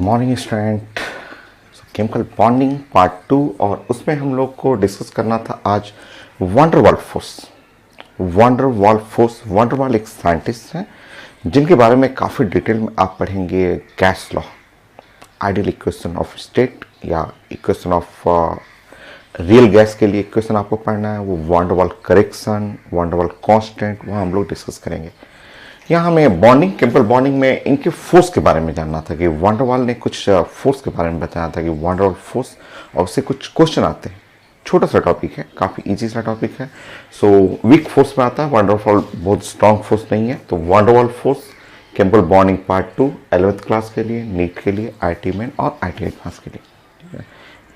Morning student. Chemical bonding part 2 और उसमें हम लोग को डिस्कस करना था आज वंडरवाल फोर्स। वंडरवाल एक साइंटिस्ट हैं जिनके बारे में काफ़ी डिटेल में आप पढ़ेंगे। Gas law, ideal equation of state या इक्वेशन ऑफ रियल गैस के लिए इक्वेशन आपको पढ़ना है, वो वंडरवाल करेक्शन, वंडरवाल कांस्टेंट, वहाँ हम लोग डिस्कस करेंगे। यहाँ हमें बॉन्डिंग, केमिकल बॉन्डिंग में इनके फोर्स के बारे में जानना था कि वंडरवाल ने कुछ फोर्स के बारे में बताया था कि वंडरवाल फोर्स, और उससे कुछ क्वेश्चन आते हैं। छोटा सा टॉपिक है, काफ़ी इजी सा टॉपिक है। सो वीक फोर्स में आता है, वंडरवाल बहुत स्ट्रॉन्ग फोर्स नहीं है। तो van der Waals force chemical bonding part 2 11th class के लिए, नीट के लिए, IIT मेन और IIT एडवांस के लिए, ठीक है।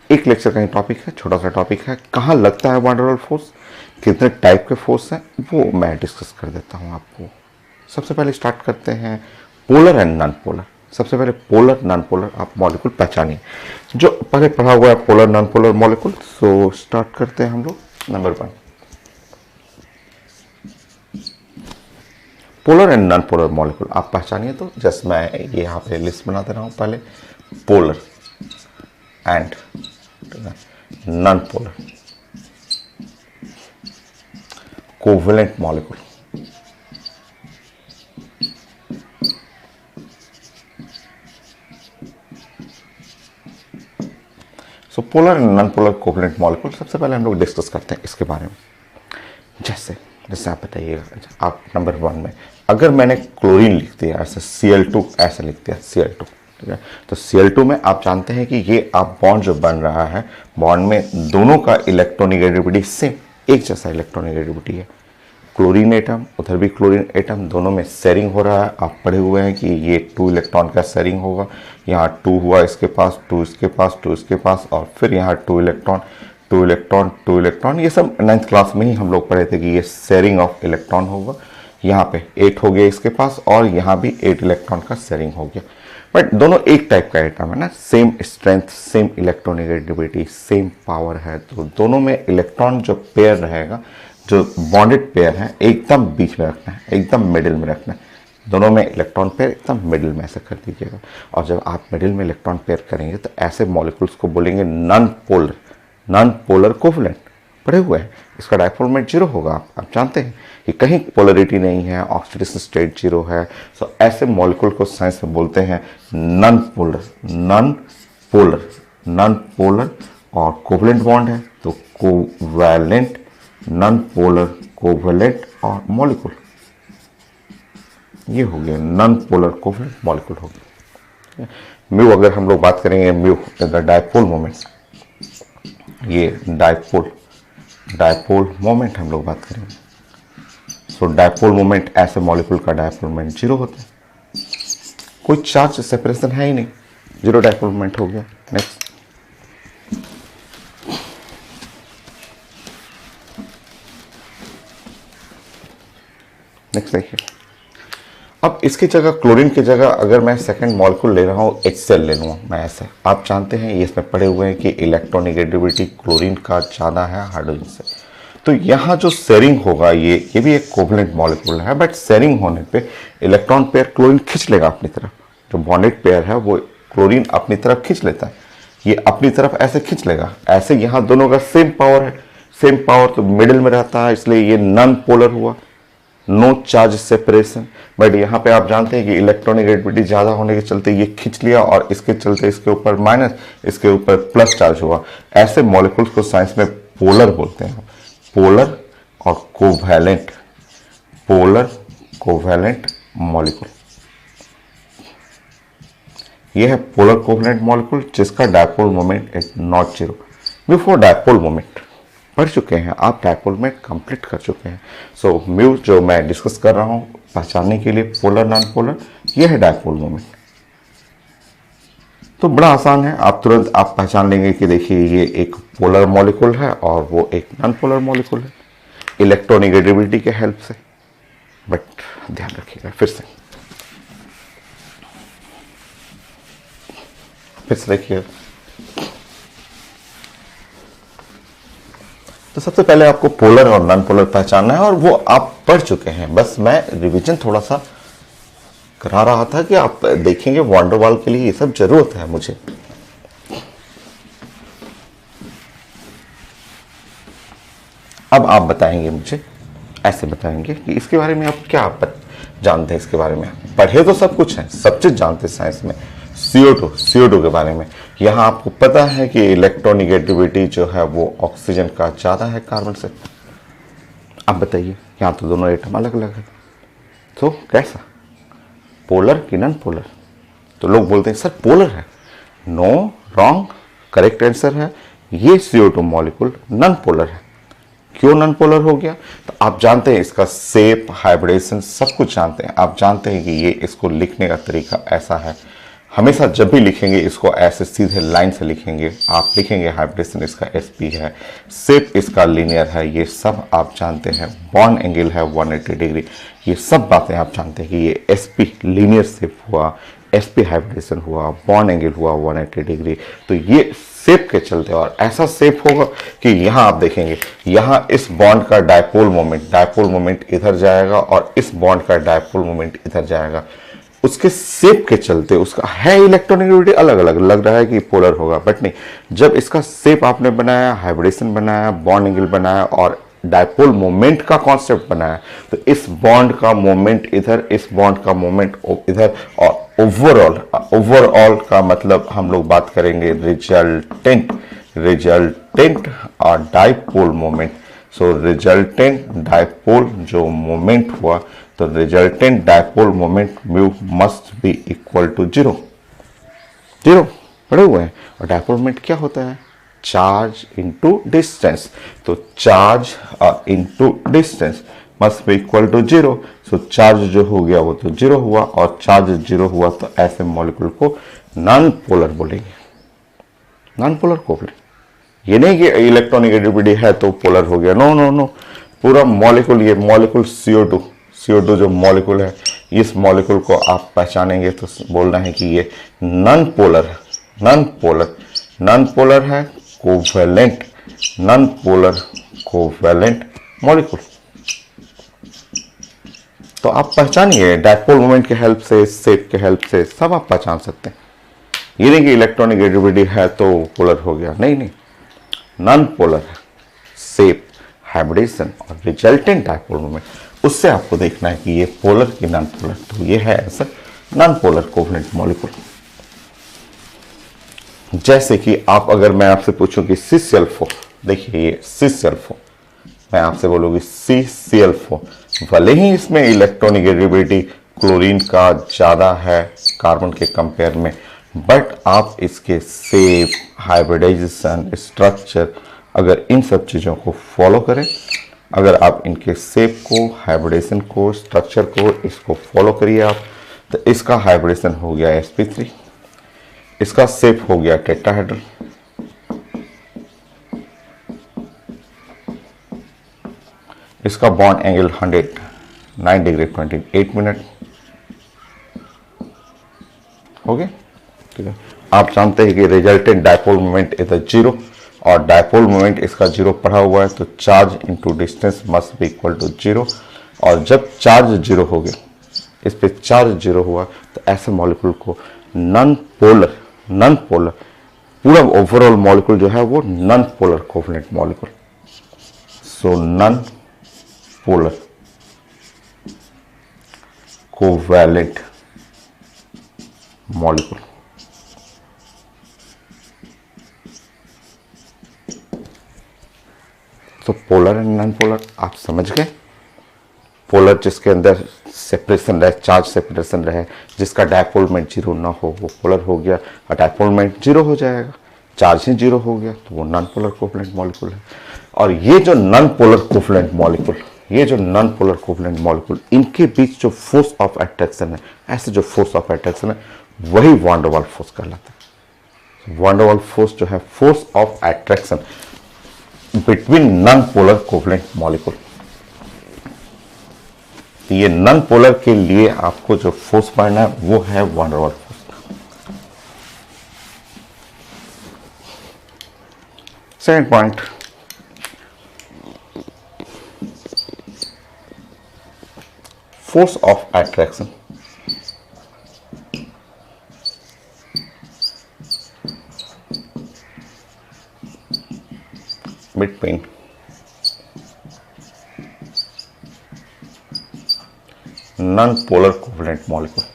एक लेक्चर का ही टॉपिक है, छोटा सा टॉपिक है। कहाँ लगता है वंडरवाल फोर्स, कितने टाइप के फोर्स हैं, वो मैं डिस्कस कर देता हूँ आपको। सबसे पहले स्टार्ट करते हैं पोलर एंड नॉन पोलर। सबसे पहले पोलर नॉन पोलर आप मॉलिक्यूल पहचानिए, जो पहले पढ़ा हुआ है polar non polar molecule. So start करते हैं हम लोग। Number 1 polar and non polar molecule आप पहचानिए। तो जस्ट मैं ये यहाँ पे लिस्ट बना दे रहा हूँ। पहले polar and non polar covalent molecule. So polar and non polar covalent molecule सबसे पहले हम लोग डिस्कस करते हैं इसके बारे में। जैसे आप बताइएगा, आप नंबर 1 में अगर मैंने क्लोरीन लिख दिया ऐसे Cl2 ऐसे लिख दिया Cl2, ठीक है। तो Cl2 में आप जानते हैं कि ये आप बॉन्ड जो बन रहा है, बॉन्ड में दोनों का इलेक्ट्रोनेगेटिविटी सेम, एक जैसा इलेक्ट्रोनेगेटिविटी है। क्लोरीन एटम, उधर भी क्लोरीन एटम, दोनों में शेयरिंग हो रहा है। आप पढ़े हुए हैं कि ये 2 इलेक्ट्रॉन का शेयरिंग होगा। यहाँ 2 हुआ इसके पास, 2 इसके पास, 2 इसके पास, और फिर यहाँ 2 इलेक्ट्रॉन। ये सब 9th क्लास में ही हम लोग पढ़े थे कि ये शेयरिंग ऑफ इलेक्ट्रॉन होगा। यहाँ पे 8 हो गया इसके पास, और यहाँ भी 8 इलेक्ट्रॉन का शेयरिंग हो गया। बट दोनों एक टाइप का एटम है ना, same strength, same electronegativity, same power है। तो दोनों में इलेक्ट्रॉन जो पेयर रहेगा, जो बॉन्डेड पेयर है, एकदम बीच में रखना है, एकदम मिडिल में रखना है। दोनों में इलेक्ट्रॉन पेयर एकदम मिडिल में ऐसे कर दीजिएगा। और जब आप मिडिल में इलेक्ट्रॉन पेयर करेंगे तो ऐसे मॉलिक्यूल्स को बोलेंगे नॉन पोलर कोवेलेंट। पढ़े हुए हैं, इसका डायपोल मोमेंट 0 होगा। आप जानते हैं कि कहीं पोलरिटी नहीं है, ऑक्सीडेशन स्टेट 0 है। सो ऐसे मॉलिक्यूल को साइंस में बोलते हैं नॉन पोलर। और कोवेलेंट बॉन्ड है तो कोवैलेंट, नॉन पोलर, कोवेलेंट और मॉलिक्यूल, ये हो गया नॉन पोलर कोवेलेंट मॉलिक्यूल हो गया। म्यू अगर हम लोग बात करेंगे, म्यू डायपोल मोमेंट, ये डायपोल मोमेंट हम लोग बात करेंगे। सो डायपोल मोमेंट, ऐसे मॉलिक्यूल का डायपोल मोमेंट 0 होता है, कोई चार्ज सेपरेशन है ही नहीं, 0 डायपोल मोमेंट हो गया। नेक्स्ट देखिए, अब इसकी जगह, क्लोरीन की जगह अगर मैं सेकंड मॉलिक्यूल ले रहा हूँ, HCl ले लूँगा मैं ऐसे। आप जानते हैं ये इसमें पढ़े हुए हैं कि इलेक्ट्रोनेगेटिविटी क्लोरीन का ज़्यादा है हाइड्रोजन से। तो यहाँ जो शेयरिंग होगा, ये भी एक कोवेलेंट मॉलिक्यूल है, बट शेयरिंग होने पे इलेक्ट्रॉन पेयर क्लोरीन खींच लेगा अपनी तरफ। जो बॉन्डेड पेयर है वो क्लोरीन अपनी तरफ खींच लेता है, ये अपनी तरफ ऐसे खींच लेगा। ऐसे यहाँ दोनों का सेम पावर है, सेम पावर तो मिडिल में रहता है, इसलिए ये नॉन पोलर हुआ, नो चार्ज सेपरेशन। बट यहाँ पे आप जानते हैं कि इलेक्ट्रोनेगेटिविटी ज़्यादा होने के चलते ये खींच लिया, और इसके चलते इसके ऊपर माइनस, इसके ऊपर प्लस चार्ज हुआ। ऐसे मॉलिक्यूल्स को साइंस में पोलर बोलते हैं, पोलर और कोवैलेंट मॉलिक्यूल। ये है पोलर कोवेलेंट मॉलिक्यूल जिसका dipole moment is not 0। Before dipole moment पढ़ चुके हैं आप, डायपोल मोमेंट कंप्लीट कर चुके हैं। सो म्यू जो मैं डिस्कस कर रहा हूं पहचानने के लिए, पोलर नॉन पोलर, ये है डायपोल मोमेंट। तो बड़ा आसान है, आप तुरंत आप पहचान लेंगे कि देखिए ये एक पोलर मॉलिक्यूल है और वो एक नॉन पोलर मॉलिक्यूल है, इलेक्ट्रोनेगेटिविटी के हेल्प से। बट ध्यान रखिएगा, फिर से देखिएगा। तो सबसे पहले आपको पोलर और नॉन पोलर पहचानना है, और वो आप पढ़ चुके हैं, बस मैं रिवीजन थोड़ा सा करा रहा था कि आप देखेंगे वॉन्डरवाल के लिए ये सब जरूरत है मुझे। अब आप बताएंगे मुझे, ऐसे बताएंगे कि इसके बारे में आप क्या जानते हैं, इसके बारे में पढ़े तो सब कुछ है, सब चीज जानते हैं साइंस में। CO2 के बारे में यहाँ आपको पता है कि इलेक्ट्रोनिगेटिविटी जो है वो ऑक्सीजन का ज्यादा है कार्बन से। अब बताइए, यहाँ तो दोनों एटम अलग अलग है, तो कैसा, पोलर कि नॉन पोलर? तो लोग बोलते हैं सर पोलर है। नो, रॉन्ग, करेक्ट आंसर है ये CO2 मॉलिक्यूल नॉन पोलर है। क्यों नॉन पोलर हो गया? तो आप जानते हैं इसका शेप, हाइब्रिडेशन सब कुछ जानते हैं। आप जानते हैं कि ये इसको लिखने का तरीका ऐसा है। हमेशा जब भी लिखेंगे इसको ऐसे सीधे लाइन से लिखेंगे। आप लिखेंगे हाइब्रिडेशन इसका sp है, शेप इसका लीनियर है, ये सब आप जानते हैं। बॉन्ड एंगल है 180 डिग्री, ये सब बातें आप जानते हैं कि ये sp लीनियर शेप हुआ, sp हाइब्रिडेशन हुआ, बॉन्ड एंगल हुआ 180 डिग्री। तो ये शेप के चलते, और ऐसा शेप होगा कि यहाँ आप देखेंगे, यहाँ इस बॉन्ड का डायपोल मोमेंट इधर जाएगा और इस बॉन्ड का डायपोल मोमेंट इधर जाएगा। उसके शेप के चलते, उसका है इलेक्ट्रोनेगेटिविटी अलग अलग, लग रहा है कि पोलर होगा, बट नहीं। जब इसका शेप आपने बनाया, हाइब्रिडेशन बनाया, बॉन्ड एंगल बनाया और डायपोल मोमेंट का कॉन्सेप्ट बनाया, तो इस बॉन्ड का मोमेंट इधर, इस बॉन्ड का मोमेंट इधर, और ओवरऑल का मतलब हम लोग बात करेंगे रिजल्टेंट और dipole moment. So resultant dipole जो मोमेंट हुआ, तो resultant dipole moment mu must be equal to 0 पढ़े हुए हैं। और डायपोल मोमेंट क्या होता है? Charge into distance. तो charge into distance must be equal to 0। So charge जो हो गया वो तो 0 हुआ, और चार्ज 0 हुआ तो ऐसे मॉलिक्यूल को नॉन पोलर बोलेंगे, नॉन पोलर कोवलेंट। ये नहीं कि इलेक्ट्रोनेगेटिविटी है तो पोलर हो गया, नो। पूरा मॉलिक्यूल, ये मॉलिक्यूल CO2 जो मॉलिक्यूल है, इस मॉलिक्यूल को आप पहचानेंगे तो बोलना है कि ये नॉन पोलर है, covalent, non polar covalent molecule. तो आप पहचानिए डायपोल मोमेंट के हेल्प से, शेप के हेल्प से सब आप पहचान सकते हैं। ये नहीं कि इलेक्ट्रोनेगेटिविटी है तो पोलर हो गया, नहीं, नॉन पोलर है, शेप, हाइब्रिडेशन और रिजल्टेंट डायपोल मोमेंट, उससे आपको देखना है कि ये पोलर कि नॉन पोलर। तो ये है ऐसा नॉन पोलर कोवलेंट मॉलिक्यूल। जैसे कि आप, अगर मैं आपसे पूछूं कि CCl4, देखिए ये CCl4, मैं आपसे बोलूंगी CCl4, भले ही इसमें इलेक्ट्रोनेगेटिविटी क्लोरीन का ज्यादा है कार्बन के कंपेयर में, बट आप इसके शेप, हाइब्रिडाइजेशन, स्ट्रक्चर, अगर इन सब चीजों को फॉलो करें, अगर आप इनके शेप को, हाइब्रिडेशन को, स्ट्रक्चर को, इसको फॉलो करिए आप, तो इसका हाइब्रिडेशन हो गया sp3, इसका शेप हो गया टेट्राहेड्रल, इसका बॉन्ड एंगल 109 डिग्री 28 मिनट हो गया। ठीक है, आप जानते हैं कि रिजल्टेंट डायपोल मोमेंट इधर 0, और डायपोल मोमेंट इसका 0 पढ़ा हुआ है, तो charge into distance must be equal to 0। और जब चार्ज 0 हो गया, इस पे चार्ज 0 हुआ, तो ऐसे मॉलिक्यूल को नॉन पोलर, पूरा ओवरऑल मॉलिक्यूल जो है वो non polar covalent molecule. So non polar covalent molecule. तो पोलर एंड नॉन पोलर आप समझ गए। पोलर जिसके अंदर सेपरेशन रहे, चार्ज सेपरेशन रहे, जिसका डायपोल मोमेंट 0 ना हो, वो पोलर हो गया, और डायपोल मोमेंट 0 हो जाएगा, चार्ज ही 0 हो गया, तो वो नॉन पोलर कोवलेंट मॉलिक्यूल है। और ये जो नॉन पोलर कोवलेंट मॉलिक्यूल, इनके बीच जो फोर्स ऑफ अट्रैक्शन है, ऐसे जो फोर्स ऑफ अट्रैक्शन है, वही वान डर वाल्स फोर्स कहलाता है। वान डर वाल्स फोर्स जो है, force of attraction between non polar covalent molecule. तो ये नॉन पोलर के लिए आपको जो फोर्स पढ़ना है वो है van der Waals force. Second point, force of attraction. non-polar covalent molecule.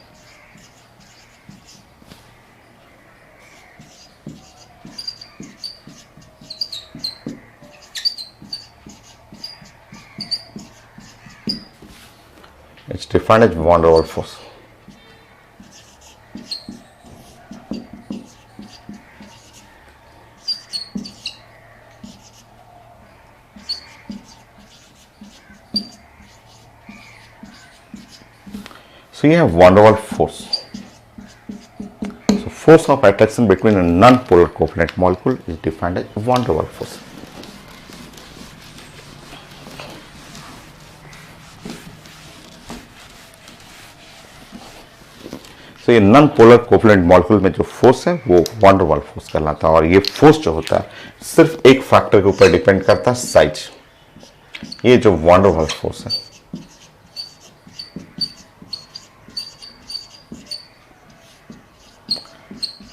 It's defined as van der Waals force. So you have van der Waals force. So force of attraction between a non-polar covalent molecule is defined as van der Waals force. तो ये non polar covalent molecule में जो force है वो van der Waals force कहलाता है, और ये फोर्स जो होता है सिर्फ एक फैक्टर के ऊपर डिपेंड करता है, साइज। ये जो van der Waals फोर्स है,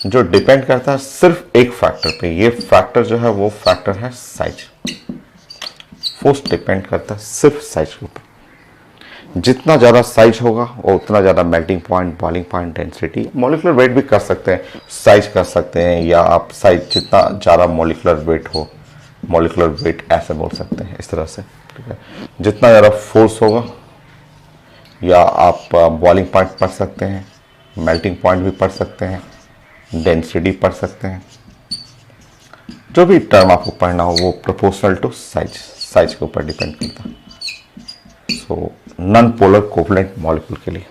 जो डिपेंड करता है सिर्फ एक फैक्टर पे, ये फैक्टर जो है वो फैक्टर है साइज। फोर्स डिपेंड करता है सिर्फ साइज के ऊपर। जितना ज़्यादा साइज होगा वो उतना ज़्यादा melting point, boiling point, density, molecular weight भी कर सकते हैं, साइज कर सकते हैं, या आप साइज जितना ज़्यादा मॉलिक्यूलर वेट हो, मॉलिक्यूलर वेट ऐसे बोल सकते हैं, इस तरह से। ठीक है, जितना ज़्यादा फोर्स होगा, या आप बॉइलिंग पॉइंट पढ़ सकते हैं, मेल्टिंग पॉइंट भी पढ़ सकते हैं, डेंसिटी पढ़ सकते हैं, जो भी टर्म आपको पढ़ना हो वो प्रोपोर्शनल टू साइज, साइज के ऊपर डिपेंड करता है। So non polar covalent molecule के लिए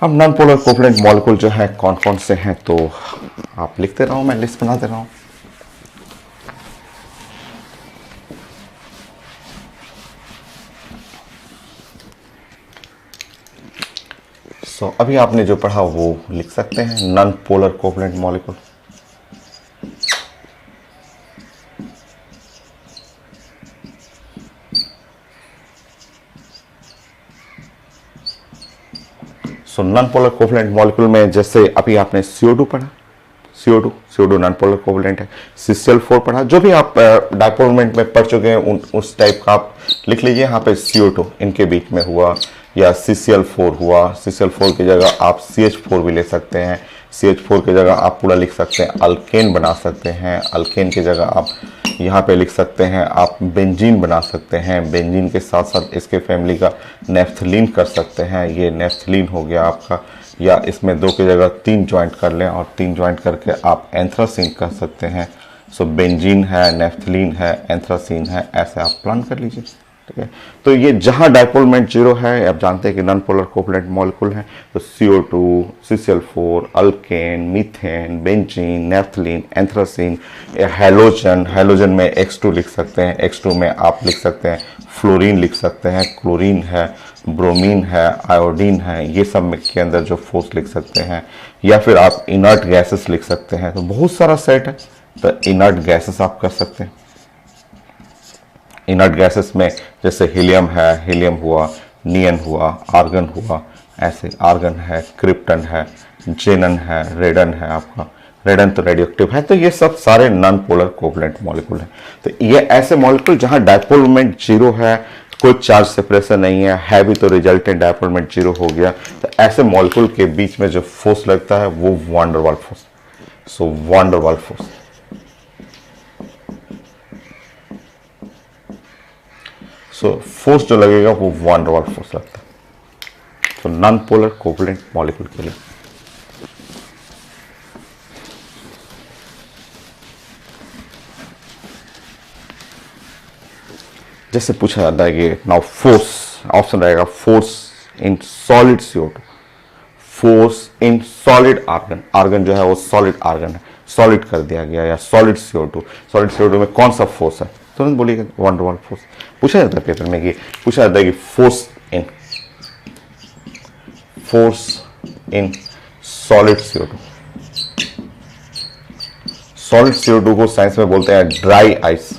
अब नॉन पोलर कोवलेंट मॉलिक्यूल जो है कौन कौन से हैं, तो आप लिखते रहो, मैं लिस्ट बना दे रहा हूं। सो अभी आपने जो पढ़ा वो लिख सकते हैं, non polar covalent molecule. So non polar covalent molecule में जैसे अभी आपने CO2 पढ़ा, CO2 नॉन पोलर कोवलेंट है, CCl4 पढ़ा, जो भी आप डायपोल मोमेंट में पढ़ चुके हैं उस टाइप का आप लिख लीजिए। यहाँ पे CO2 इनके बीच में हुआ, या CCl4 हुआ, CCl4 की जगह आप CH4 भी ले सकते हैं, CH4 की जगह आप पूरा लिख सकते हैं अल्केन बना सकते हैं, अल्केन की जगह आप यहाँ पे लिख सकते हैं आप बेंजीन बना सकते हैं, बेंजीन के साथ साथ इसके फैमिली का नेफ्थलीन कर सकते हैं, ये नेफ्थलीन हो गया आपका, या इसमें 2 की जगह 3 ज्वाइंट कर लें और 3 ज्वाइंट करके आप एंथ्रासीन कर सकते हैं। सो बेंजीन है, नेफ्थलीन है, एंथ्रासीन है, ऐसे आप प्लान कर लीजिए। ठीक है, तो ये जहां डायपोल मोमेंट 0 है, आप जानते हैं कि नॉन पोलर कोवलेंट मॉलिक्यूल है, तो CO2, CCl4, alkane, methane, benzene, naphthalene, anthracene, halogen, halogen में X2 लिख सकते हैं, X2 में आप लिख सकते हैं फ्लोरीन लिख सकते हैं, क्लोरीन है, ब्रोमीन है, आयोडीन है, ये सब में के अंदर जो फोर्स लिख सकते हैं, या फिर आप इनर्ट गैसेस लिख सकते हैं। तो बहुत सारा सेट है, तो इनर्ट गैसेस आप कर सकते हैं। इनर्ट गैसेस में जैसे हीलियम है, हीलियम हुआ, नियन हुआ, आर्गन हुआ, ऐसे आर्गन है, क्रिप्टन है, जेनन है, रेडन है, आपका रेडन तो रेडियोएक्टिव है। तो ये सब सारे नॉन पोलर कोवलेंट मॉलिक्यूल हैं। तो ये ऐसे मॉलिक्यूल जहां डायपोल मोमेंट 0 है, कोई चार्ज सेपरेशन नहीं है भी, तो रिजल्टेंट डायपोल मोमेंट 0 हो गया, तो ऐसे मॉलिक्यूल के बीच में जो फोर्स लगता है वो van der Waals फोर्स। सो van der Waals force, so force जो लगेगा वो van der Waals फोर्स लगता है। तो नॉन पोलर कोवलेंट मॉलिक्यूल के लिए जैसे पूछा जाता है कि नाउ फोर्स, ऑप्शन रहेगा force in solid CO2, force in solid argon, argon जो है वो सॉलिड आर्गन है, सॉलिड कर दिया गया, या सॉलिड CO2, सॉलिड CO2 में कौन सा फोर्स है, तुरंत बोलिएगा van der Waals फोर्स। पूछा जाता है पेपर में कि पूछा जाता है कि force in solid CO2, solid CO2 को साइंस में बोलते हैं ड्राई आइस।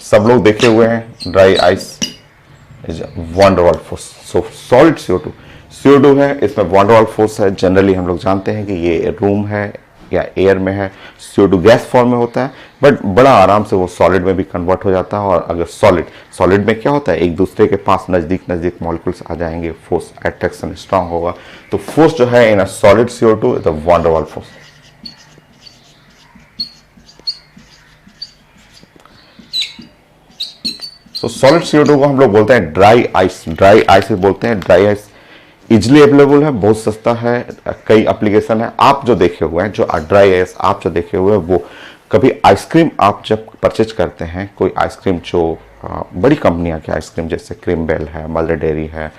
सब लोग देखे हुए हैं dry ice is van der Waals force. So solid CO2 है, इसमें van der Waals फोर्स है। जनरली हम लोग जानते हैं कि ये रूम है या एयर में है, CO2 गैस फॉर्म में होता है, बट बड़ा आराम से वो सॉलिड में भी कन्वर्ट हो जाता है। और अगर सॉलिड में क्या होता है, एक दूसरे के पास नज़दीक नज़दीक मॉलिक्यूल्स आ जाएंगे, फोर्स अट्रैक्शन स्ट्रांग होगा। तो फोर्स जो है in a solid CO2 the van der Waals force. तो सॉलिड CO2 को हम लोग बोलते हैं ड्राई आइस। ड्राई आइस बोलते हैं। ड्राई आइस इजिली अवेलेबल है, बहुत सस्ता है, कई एप्लीकेशन है। आप जो देखे हुए हैं, जो ड्राई आइस आप जो देखे हुए हैं, वो कभी आइसक्रीम आप जब परचेज करते हैं, कोई आइसक्रीम जो बड़ी कंपनियां की आइसक्रीम जैसे क्रीमबेल है, मदर डेयरी है,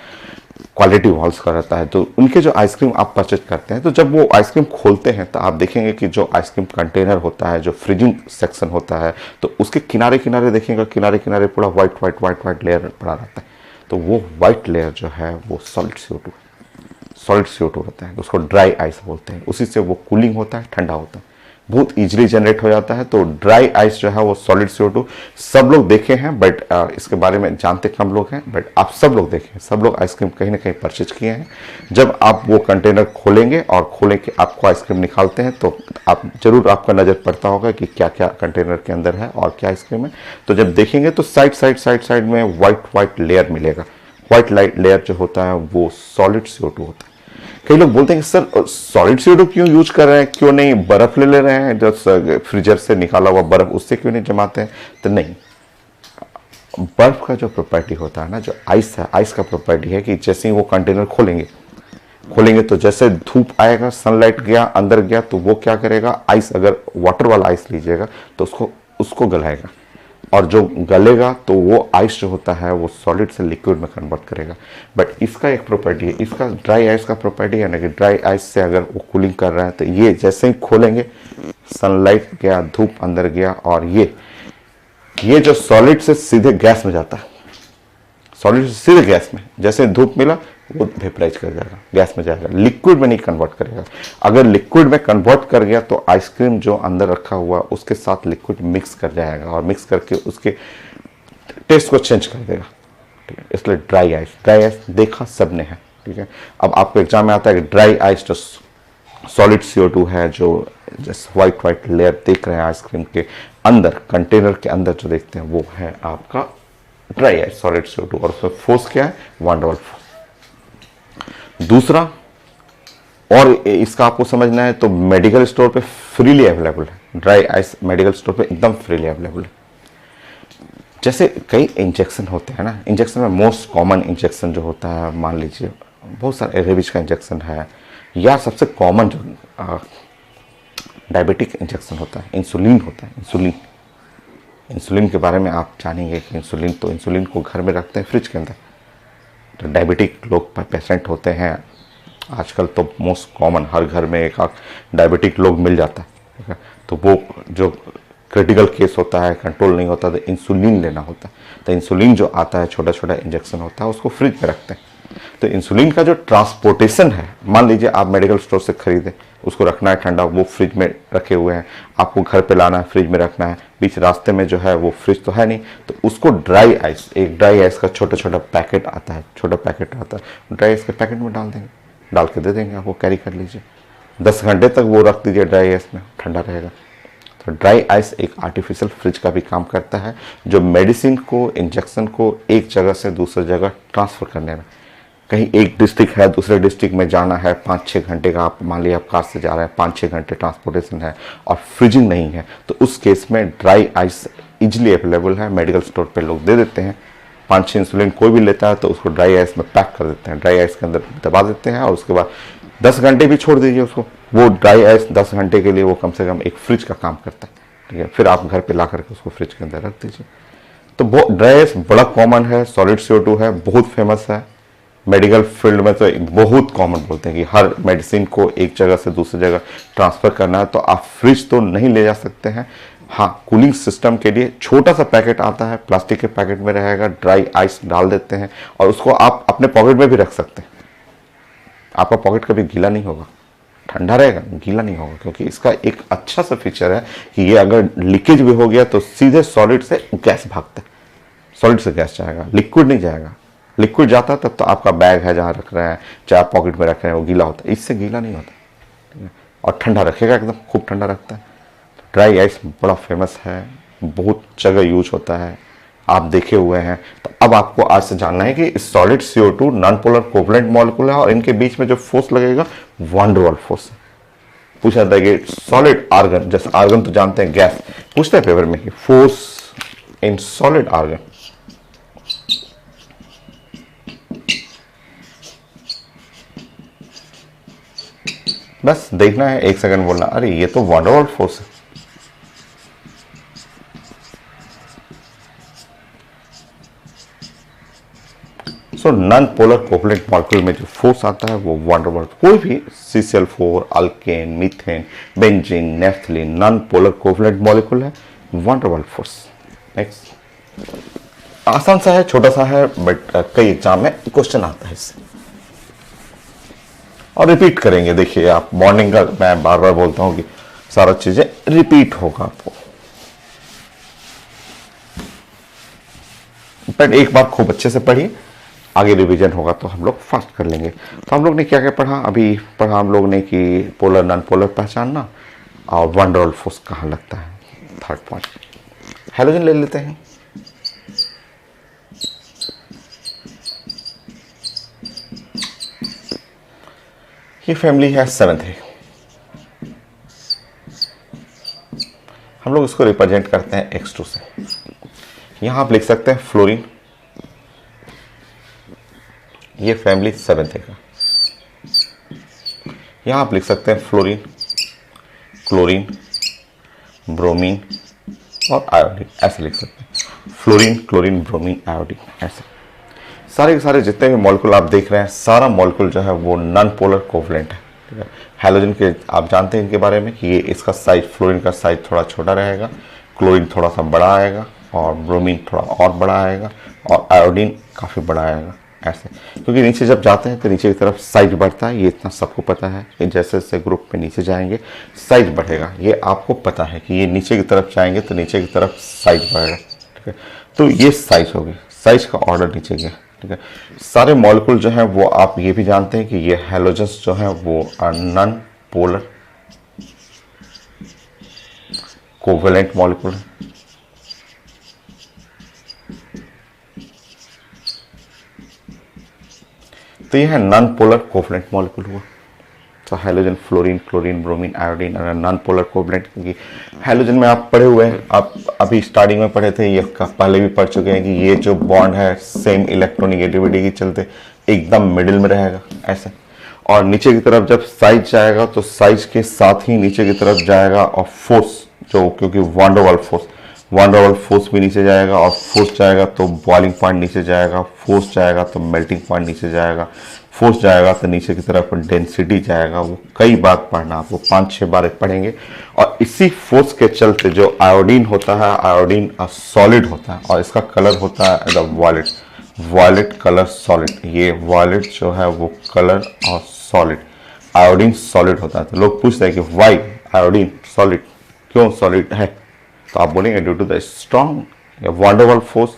क्वालिटी वॉल्स का रहता है, तो उनके जो आइसक्रीम आप परचेज करते हैं, तो जब वो आइसक्रीम खोलते हैं तो आप देखेंगे कि जो आइसक्रीम कंटेनर होता है, जो फ्रीजिंग सेक्शन होता है, तो उसके किनारे किनारे देखिएगा, किनारे किनारे पूरा वाइट लेयर पड़ा रहता है। तो वो वाइट लेयर जो है वो सॉलिड CO2 होता है, उसको ड्राई आइस बोलते हैं। उसी से वो कूलिंग होता है, ठंडा होता है, बहुत इजीली जनरेट हो जाता है। तो ड्राई आइस जो है वो सॉलिड CO2 सब लोग देखे हैं, बट इसके बारे में जानते कम लोग हैं। बट आप सब लोग देखें, सब लोग आइसक्रीम कहीं ना कहीं परचेज किए हैं। जब आप वो कंटेनर खोलेंगे और खोले के आपको आइसक्रीम निकालते हैं, तो आप जरूर आपका नज़र पड़ता होगा कि क्या क्या कंटेनर के अंदर है और क्या आइसक्रीम है। तो जब देखेंगे तो साइड में वाइट लेयर मिलेगा। वाइट लाइट लेयर जो होता है वो सॉलिड CO2 होता है। कई लोग बोलते हैं कि सर सॉलिड CO2 क्यों यूज कर रहे हैं, क्यों नहीं बर्फ ले रहे हैं, जो फ्रीजर से निकाला हुआ बर्फ उससे क्यों नहीं जमाते हैं। तो नहीं, बर्फ का जो प्रॉपर्टी होता है ना, जो आइस है, आइस का प्रॉपर्टी है कि जैसे ही वो कंटेनर खोलेंगे तो जैसे धूप आएगा, सनलाइट गया अंदर गया, तो वो क्या करेगा, आइस, अगर वाटर वाला आइस लीजिएगा तो उसको गलाएगा, और जो गलेगा तो वो आइस जो होता है वो सॉलिड से लिक्विड में कन्वर्ट करेगा। बट इसका एक प्रॉपर्टी है, इसका ड्राई आइस का प्रॉपर्टी है ना, कि ड्राई आइस से अगर वो कूलिंग कर रहा है तो ये जैसे ही खोलेंगे, सनलाइट गया, धूप अंदर गया, और ये जो सॉलिड से सीधे गैस में जाता है, सॉलिड से सीधे गैस में, जैसे धूप मिला वो वेपराइज कर जाएगा, गैस में जाएगा, लिक्विड में नहीं कन्वर्ट करेगा। अगर लिक्विड में कन्वर्ट कर गया तो आइसक्रीम जो अंदर रखा हुआ उसके साथ लिक्विड मिक्स कर जाएगा, और मिक्स करके उसके टेस्ट को चेंज कर देगा। ठीक है, इसलिए ड्राई आइस देखा सबने है। ठीक है, अब आपको एग्जाम में आता है कि ड्राई आइस जो सॉलिड CO2 है, जो जैसे वाइट लेयर देख रहे हैं आइसक्रीम के अंदर, कंटेनर के अंदर जो देखते हैं, वो है आपका ड्राई आइस, सॉलिड CO2। और उसमें फोर्स क्या है, वान डेर वाल फोर्स। दूसरा, और इसका आपको समझना है, तो मेडिकल स्टोर पे फ्रीली अवेलेबल है। ड्राई आइस मेडिकल स्टोर पे एकदम फ्रीली अवेलेबल है। जैसे कई इंजेक्शन होते हैं ना, इंजेक्शन में मोस्ट कॉमन इंजेक्शन जो होता है, मान लीजिए बहुत सारे रेबीज का इंजेक्शन है, या सबसे कॉमन जो डायबिटिक इंजेक्शन होता है, इंसुलिन होता है। इंसुलिन के बारे में आप जानेंगे कि इंसुलिन को घर में रखते हैं फ्रिज के अंदर। तो डायबिटिक लोग पेशेंट होते हैं, आजकल तो मोस्ट कॉमन हर घर में एक डायबिटिक लोग मिल जाता है। ठीक है, तो वो जो क्रिटिकल केस होता है, कंट्रोल नहीं होता, तो इंसुलिन लेना होता है। तो इंसुलिन जो आता है, छोटा छोटा इंजेक्शन होता है, उसको फ्रिज में रखते हैं। तो इंसुलिन का जो ट्रांसपोर्टेशन है, मान लीजिए आप मेडिकल स्टोर से खरीदें, उसको रखना है ठंडा, वो फ्रिज में रखे हुए हैं, आपको घर पे लाना है, फ्रिज में रखना है, बीच रास्ते में जो है वो फ्रिज तो है नहीं, तो उसको ड्राई आइस, एक ड्राई आइस का छोटा पैकेट आता है, ड्राई आइस के पैकेट में डाल के दे देंगे आपको, कैरी कर लीजिए, 10 घंटे तक वो रख दीजिए ड्राई आइस में, ठंडा रहेगा। तो ड्राई आइस एक आर्टिफिशियल फ्रिज का भी काम करता है, जो मेडिसिन को, इंजेक्शन को एक जगह से दूसरी जगह ट्रांसफर करने में, कहीं एक डिस्ट्रिक्ट है दूसरे डिस्ट्रिक्ट में जाना है, 5-6 घंटे का, आप मान लिया आप कार से जा रहे हैं, 5-6 घंटे ट्रांसपोर्टेशन है और फ्रिजिंग नहीं है, तो उस केस में ड्राई आइस इजिली अवेलेबल है, मेडिकल स्टोर पे लोग दे देते हैं। 5-6 इंसुलिन कोई भी लेता है तो उसको ड्राई आइस में पैक कर देते हैं, ड्राई आइस के अंदर दबा देते हैं, और उसके बाद 10 घंटे भी छोड़ दीजिए उसको, वो ड्राई आइस 10 घंटे के लिए वो कम से कम एक फ्रिज का काम करता है। ठीक है, फिर आप घर पे ला करके उसको फ्रिज के अंदर रख दीजिए। तो ड्राई आइस बड़ा कॉमन है, सॉलिड CO2 है, बहुत फेमस है मेडिकल फील्ड में, तो बहुत कॉमन बोलते हैं कि हर मेडिसिन को एक जगह से दूसरी जगह ट्रांसफर करना है, तो आप फ्रिज तो नहीं ले जा सकते हैं। हाँ, कूलिंग सिस्टम के लिए छोटा सा पैकेट आता है, प्लास्टिक के पैकेट में रहेगा, ड्राई आइस डाल देते हैं, और उसको आप अपने पॉकेट में भी रख सकते हैं। आपका पॉकेट कभी गीला नहीं होगा, ठंडा रहेगा, गीला नहीं होगा, क्योंकि इसका एक अच्छा सा फीचर है कि ये अगर लीकेज भी हो गया तो सीधे सॉलिड से गैस भागता है, सॉलिड से गैस जाएगा, लिक्विड नहीं जाएगा। लिक्विड जाता तब तो आपका बैग है जहाँ रख रहे हैं, चाहे आप पॉकेट में रख रहे हैं, वो गीला होता है, इससे गीला नहीं होता। ठीक है, और ठंडा रखेगा, एकदम खूब ठंडा रखता है। ड्राई आइस बड़ा फेमस है, बहुत जगह यूज होता है, आप देखे हुए हैं। तो अब आपको आज से जानना है कि solid CO2 non polar covalent molecule है और इनके बीच में जो फोर्स लगेगा वान डर वाल्स फोर्स है। पूछा था कि सॉलिड आर्गन, जैसे आर्गन तो जानते हैं गैस, पूछते हैं पेपर में कि फोर्स इन सॉलिड आर्गन। बस देखना है, 1 सेकंड बोलना, अरे ये तो वान डर वाल्स फोर्स है। So non polar covalent molecule में जो फोर्स आता है वो वान डर वाल्स, कोई भी CCl4, alkane, methane, benzene, naphthalene non polar covalent molecule है, van der Waals force. Next आसान सा है, छोटा सा है, बट कई एग्जाम में क्वेश्चन आता है इससे। और रिपीट करेंगे, देखिए आप मॉर्निंग का मैं बार बार बोलता हूं कि सारा चीजें रिपीट होगा आपको, बट एक बार खूब अच्छे से पढ़िए, आगे रिवीजन होगा तो हम लोग फास्ट कर लेंगे। तो हम लोग ने क्या क्या पढ़ा, अभी पढ़ा हम लोग ने कि पोलर नॉन पोलर पहचानना और वान डर वाल्स फोर्स कहाँ लगता है। थर्ड पॉइंट हेलोजन ले लेते हैं। ये फैमिली है 7th है, हम लोग इसको रिप्रेजेंट करते हैं X2 से। यहां आप लिख सकते हैं फ्लोरीन, ये फैमिली 7th है का। यहां आप लिख सकते हैं फ्लोरीन, क्लोरीन, ब्रोमीन और आयोडीन, ऐसे लिख सकते हैं। फ्लोरीन, क्लोरीन, ब्रोमीन, आयोडीन, ऐसे सारे के सारे जितने भी मॉलिक्यूल आप देख रहे हैं, सारा मॉलिक्यूल जो है वो नॉन पोलर कोवलेंट है, ठीक है। हैलोजन के आप जानते हैं इनके बारे में कि ये इसका साइज, फ्लोरीन का साइज थोड़ा छोटा रहेगा, क्लोरीन थोड़ा सा बड़ा आएगा और ब्रोमीन थोड़ा और बड़ा आएगा और आयोडीन काफ़ी बड़ा आएगा, ऐसे। क्योंकि नीचे जब जाते हैं तो नीचे की तरफ साइज बढ़ता है, ये इतना सबको पता है कि जैसे जैसे ग्रुप में नीचे जाएंगे साइज बढ़ेगा, ये आपको पता है कि ये नीचे की तरफ जाएंगे तो नीचे की तरफ साइज बढ़ेगा, ठीक है। तो ये साइज होगी, साइज का ऑर्डर नीचे गया, ठीक है। सारे मॉलिक्यूल जो है वो आप ये भी जानते हैं कि ये हैलोजन्स जो है वो नॉन पोलर कोवेलेंट मॉलिक्यूल है। तो ये है नॉन पोलर कोवेलेंट मॉलिक्यूल हुआ। तो halogen, fluorine, chlorine, bromine, iodine non polar covalent, क्योंकि हैलोजन में आप पढ़े हुए हैं, आप अभी स्टार्टिंग में पढ़े थे, ये पहले भी पढ़ चुके हैं कि ये जो बॉन्ड है सेम इलेक्ट्रोनिगेटिविटी के चलते एकदम मिडिल में रहेगा, ऐसे। और नीचे की तरफ जब साइज जाएगा तो साइज के साथ ही नीचे की तरफ जाएगा और फोर्स जो, क्योंकि वान डर वाल्स फोर्स, वान डर वाल्स फोर्स भी नीचे जाएगा और फोर्स जाएगा तो बॉइलिंग पॉइंट नीचे जाएगा, फोर्स जाएगा तो मेल्टिंग पॉइंट नीचे जाएगा, फोर्स जाएगा तो नीचे की तरफ डेंसिटी जाएगा। वो कई बार पढ़ना, आपको 5-6 बार पढ़ेंगे। और इसी फोर्स के चलते जो आयोडीन होता है, आयोडीन सॉलिड होता है और इसका कलर होता है the violet, violet colour solid. ये वॉयलेट जो है वो कलर और सॉलिड, आयोडीन सॉलिड होता है। तो लोग पूछते हैं कि वाई आयोडीन सॉलिड, क्यों सॉलिड है? तो आप बोलेंगे due to the strong van der Waals force,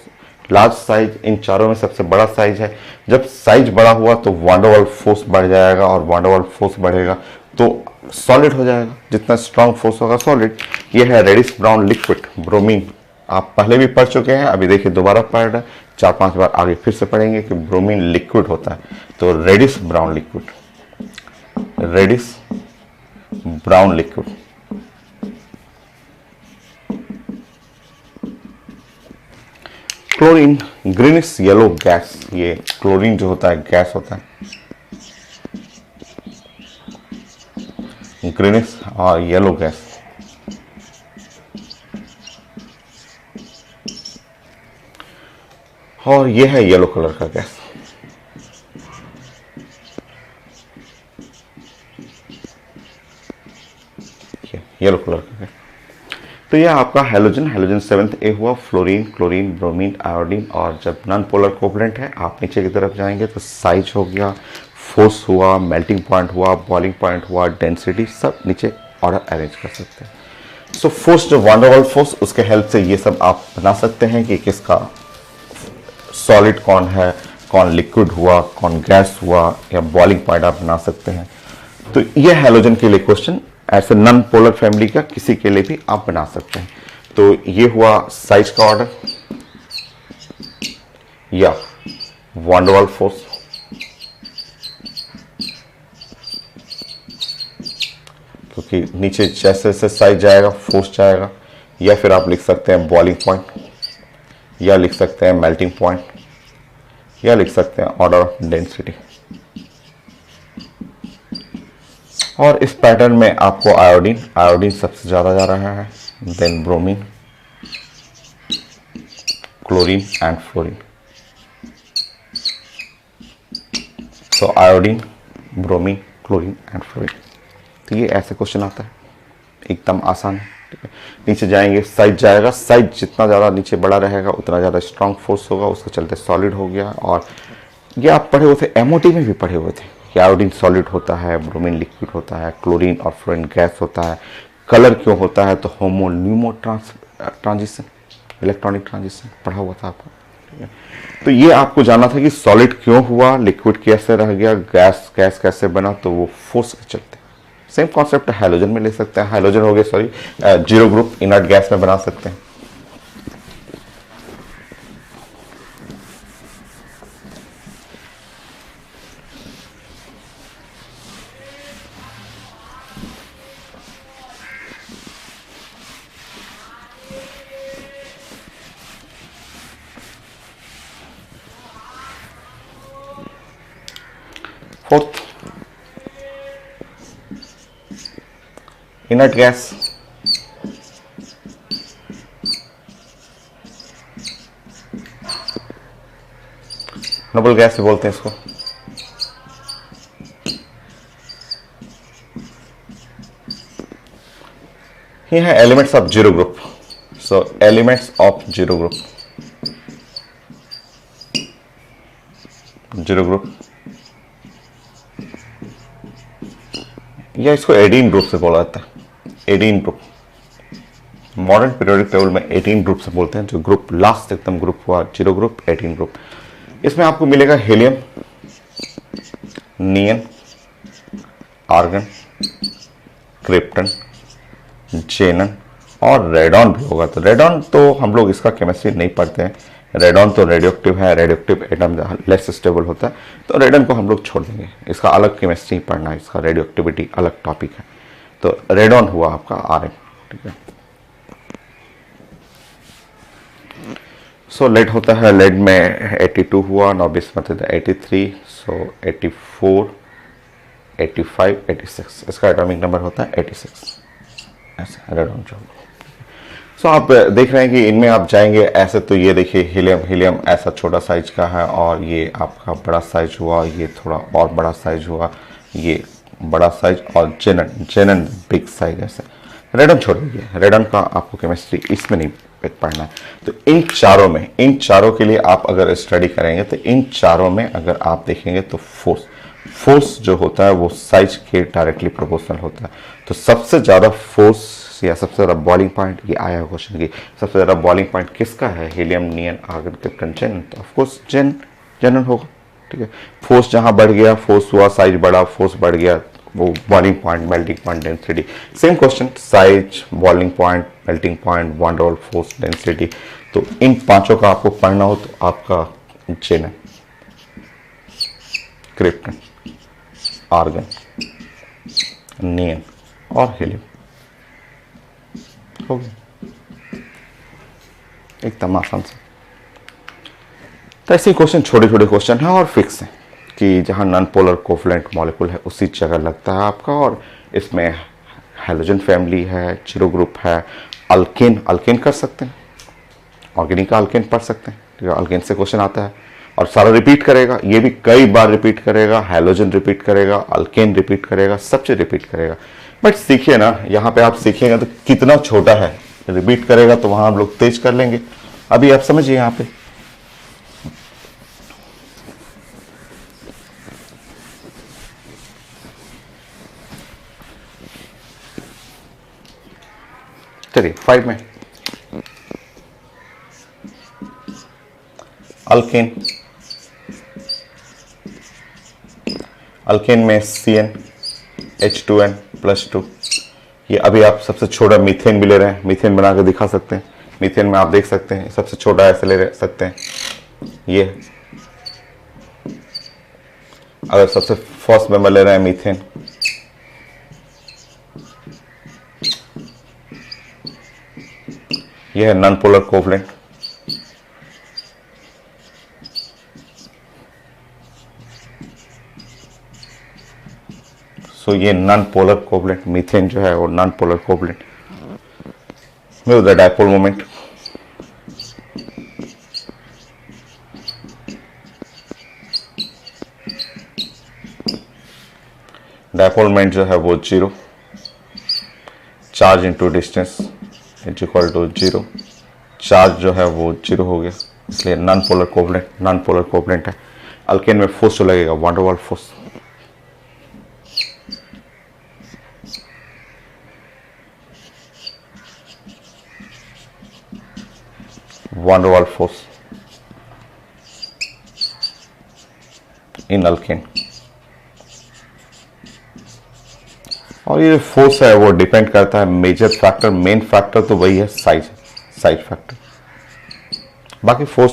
large size, इन चारों में सबसे बड़ा साइज है। जब साइज बड़ा हुआ तो वान डर वाल्स फोर्स बढ़ जाएगा और वान डर वाल्स फोर्स बढ़ेगा तो सॉलिड हो जाएगा, जितना स्ट्रॉन्ग फोर्स होगा सॉलिड। ये है रेडिश ब्राउन लिक्विड ब्रोमीन, आप पहले भी पढ़ चुके हैं, अभी देखिए दोबारा पढ़ रहे हैं, 4-5 बार आगे फिर से पढ़ेंगे कि ब्रोमीन लिक्विड होता है। तो reddish brown liquid, reddish brown liquid. Chlorine greenish yellow gas, ये क्लोरीन जो होता है गैस होता है, ग्रीनिश और येलो गैस। और ये है येलो कलर का गैस। येलो कलर का गैस। तो यह आपका हैलोजन, हैलोजन 7th ए हुआ। Fluorine, chlorine, bromine, iodine. और जब नॉन पोलर कोवलेंट है, आप नीचे की तरफ जाएंगे तो साइज हो गया, फोर्स हुआ, मेल्टिंग पॉइंट हुआ, बॉइलिंग पॉइंट हुआ, डेंसिटी, सब नीचे ऑर्डर अरेंज कर सकते हैं। सो फोर्स जो वान डर वाल्स फोर्स, उसके हेल्प से ये सब आप बना सकते हैं कि किसका सॉलिड कौन है, कौन लिक्विड हुआ, कौन गैस हुआ, या बॉइलिंग पॉइंट आप बना सकते हैं। तो ये हैलोजन के लिए क्वेश्चन ऐसे नॉन पोलर फैमिली का किसी के लिए भी आप बना सकते हैं। तो ये हुआ साइज का ऑर्डर या वैन डर वाल्स फोर्स। क्योंकि नीचे जैसे जैसे साइज जाएगा फोर्स जाएगा, या फिर आप लिख सकते हैं बॉइलिंग पॉइंट, या लिख सकते हैं मेल्टिंग पॉइंट, या लिख सकते हैं ऑर्डर ऑफ डेंसिटी। और इस पैटर्न में आपको आयोडीन सबसे ज्यादा जा रहा है, then bromine, chlorine and fluorine. So iodine, bromine, chlorine and fluorine. तो ये ऐसे क्वेश्चन आता है, एकदम आसान है। ठीक है, नीचे जाएंगे, साइज जाएगा, साइज जितना ज़्यादा नीचे बड़ा रहेगा उतना ज़्यादा स्ट्रांग फोर्स होगा, उसके चलते सॉलिड हो गया। और ये आप पढ़े हुए थे, एमओटी में भी पढ़े हुए थे कि आयोडीन सॉलिड होता है, ब्रोमीन लिक्विड होता है, क्लोरीन और फ्लोरीन गैस होता है। कलर क्यों होता है? तो होमो न्यूमो ट्रांजिशन, इलेक्ट्रॉनिक ट्रांजिशन पढ़ा हुआ था आपका। ठीक है, तो ये आपको जानना था कि सॉलिड क्यों हुआ, लिक्विड कैसे रह गया, गैस कैसे बना, तो वो फोर्स के चलते। सेम कॉन्सेप्ट हाइड्रोजन में ले सकते हैं, हाइड्रोजन हो गया sorry zero group, inert gas में बना सकते हैं। Fourth, inert gas. Noble gas भी बोलते हैं इसको। ये है elements of zero group. So elements of zero group, zero group, या इसको एडीन ग्रुप से बोला जाता है, एडीन ग्रुप। मॉडर्न पीरियोडिक टेबल में 18 ग्रुप से बोलते हैं। जो ग्रुप लास्ट एकदम ग्रुप हुआ जीरो ग्रुप, 18 ग्रुप। इसमें आपको मिलेगा हीलियम, नियन, आर्गन, क्रिप्टन, जेनन और रेडॉन भी होगा। तो रेडॉन तो हम लोग इसका केमिस्ट्री नहीं पढ़ते हैं, रेडॉन तो रेडियोक्टिव है, रेडियोक्टिव एटम लेस स्टेबल होता है, तो रेडॉन को हम लोग छोड़ देंगे, इसका अलग केमिस्ट्री पढ़ना है, इसका रेडियोक्टिविटी अलग टॉपिक है। तो रेडॉन हुआ आपका आरएन। ठीक है, सो लेड होता है, लेड में 82 हुआ, नॉबिस मतलब 83, सो 84, 85, 86, इसका एटॉमिक नंबर होता है 86। ऐसे रेडॉन जो सो आप देख रहे हैं कि इनमें आप जाएंगे ऐसे, तो ये देखिए हीलियम ऐसा छोटा साइज का है, और ये आपका बड़ा साइज हुआ, ये थोड़ा और बड़ा साइज हुआ, ये बड़ा साइज, और जेनन बिग साइज। ऐसे रेडन छोड़ दीजिए, रेडन का आपको केमिस्ट्री इसमें नहीं पढ़ना है। तो इन चारों के लिए आप अगर स्टडी करेंगे, तो इन चारों में अगर आप देखेंगे तो फोर्स जो होता है वो साइज के डायरेक्टली प्रोपोर्शनल होता है। तो सबसे ज्यादा फोर्स या सबसे ज्यादा बॉइलिंग पॉइंट, ये आया क्वेश्चन की सबसे ज्यादा बॉइलिंग पॉइंट किसका है? हीलियम, नियन, आर्गन, क्रिप्टन, जेनन। तो ऑफकोर्स जेनन होगा। ठीक है, फोर्स जहां बढ़ गया, फोर्स हुआ, साइज बढ़ा, फोर्स बढ़ गया, वो boiling point, melting point, density. Same question, size, boiling point, melting point, van der Waals force, density. तो इन पांचों का आपको पढ़ना हो तो आपका जेनन, क्रिप्टन, आर्गन, नियन और हीलियम हो गया, एकदम आसान से। तो ऐसे क्वेश्चन छोटे छोटे क्वेश्चन हैं और फिक्स हैं कि जहां नॉन पोलर कोवलेंट मॉलिक्यूल है उसी जगह लगता है आपका। और इसमें हाइड्रोजन फैमिली है, जीरो ग्रुप है, अल्केन कर सकते हैं, ऑर्गेनिक का अल्केन पढ़ सकते हैं। ठीक है, अल्केन से क्वेश्चन आता है और सारा रिपीट करेगा, ये भी कई बार रिपीट करेगा, हाइड्रोजन रिपीट करेगा, अल्केन रिपीट करेगा, सब चीज रिपीट करेगा। बट सीखिए ना, यहाँ पे आप सीखिएगा तो कितना छोटा है, रिपीट करेगा तो वहां हम लोग तेज कर लेंगे। अभी आप समझिए यहाँ पे चलिए 5 में अल्केन में CN H2N+2, ये अभी आप सबसे छोटा मीथेन भी ले रहे हैं, मीथेन बना कर दिखा सकते हैं। मीथेन में आप देख सकते हैं सबसे छोटा ऐसे ले सकते हैं। ये अगर सबसे फर्स्ट मेंबर ले रहे हैं मीथेन, ये है नॉन पोलर कोवलेंट। सो ये नॉन पोलर कोवलेंट मीथेन जो है वो non polar covalent with the dipole moment. Dipole moment जो है वो 0, charge into distance is equal to 0। Charge जो है वो 0 हो गया, इसलिए नॉन पोलर कोवलेंट है। अल्केन में फोर्स जो लगेगा van der Waals force. Van der Waals force in alkane. और ये फोर्स है वो डिपेंड करता है मेजर फैक्टर, मेन फैक्टर तो वही है साइज फैक्टर। बाकी फोर्स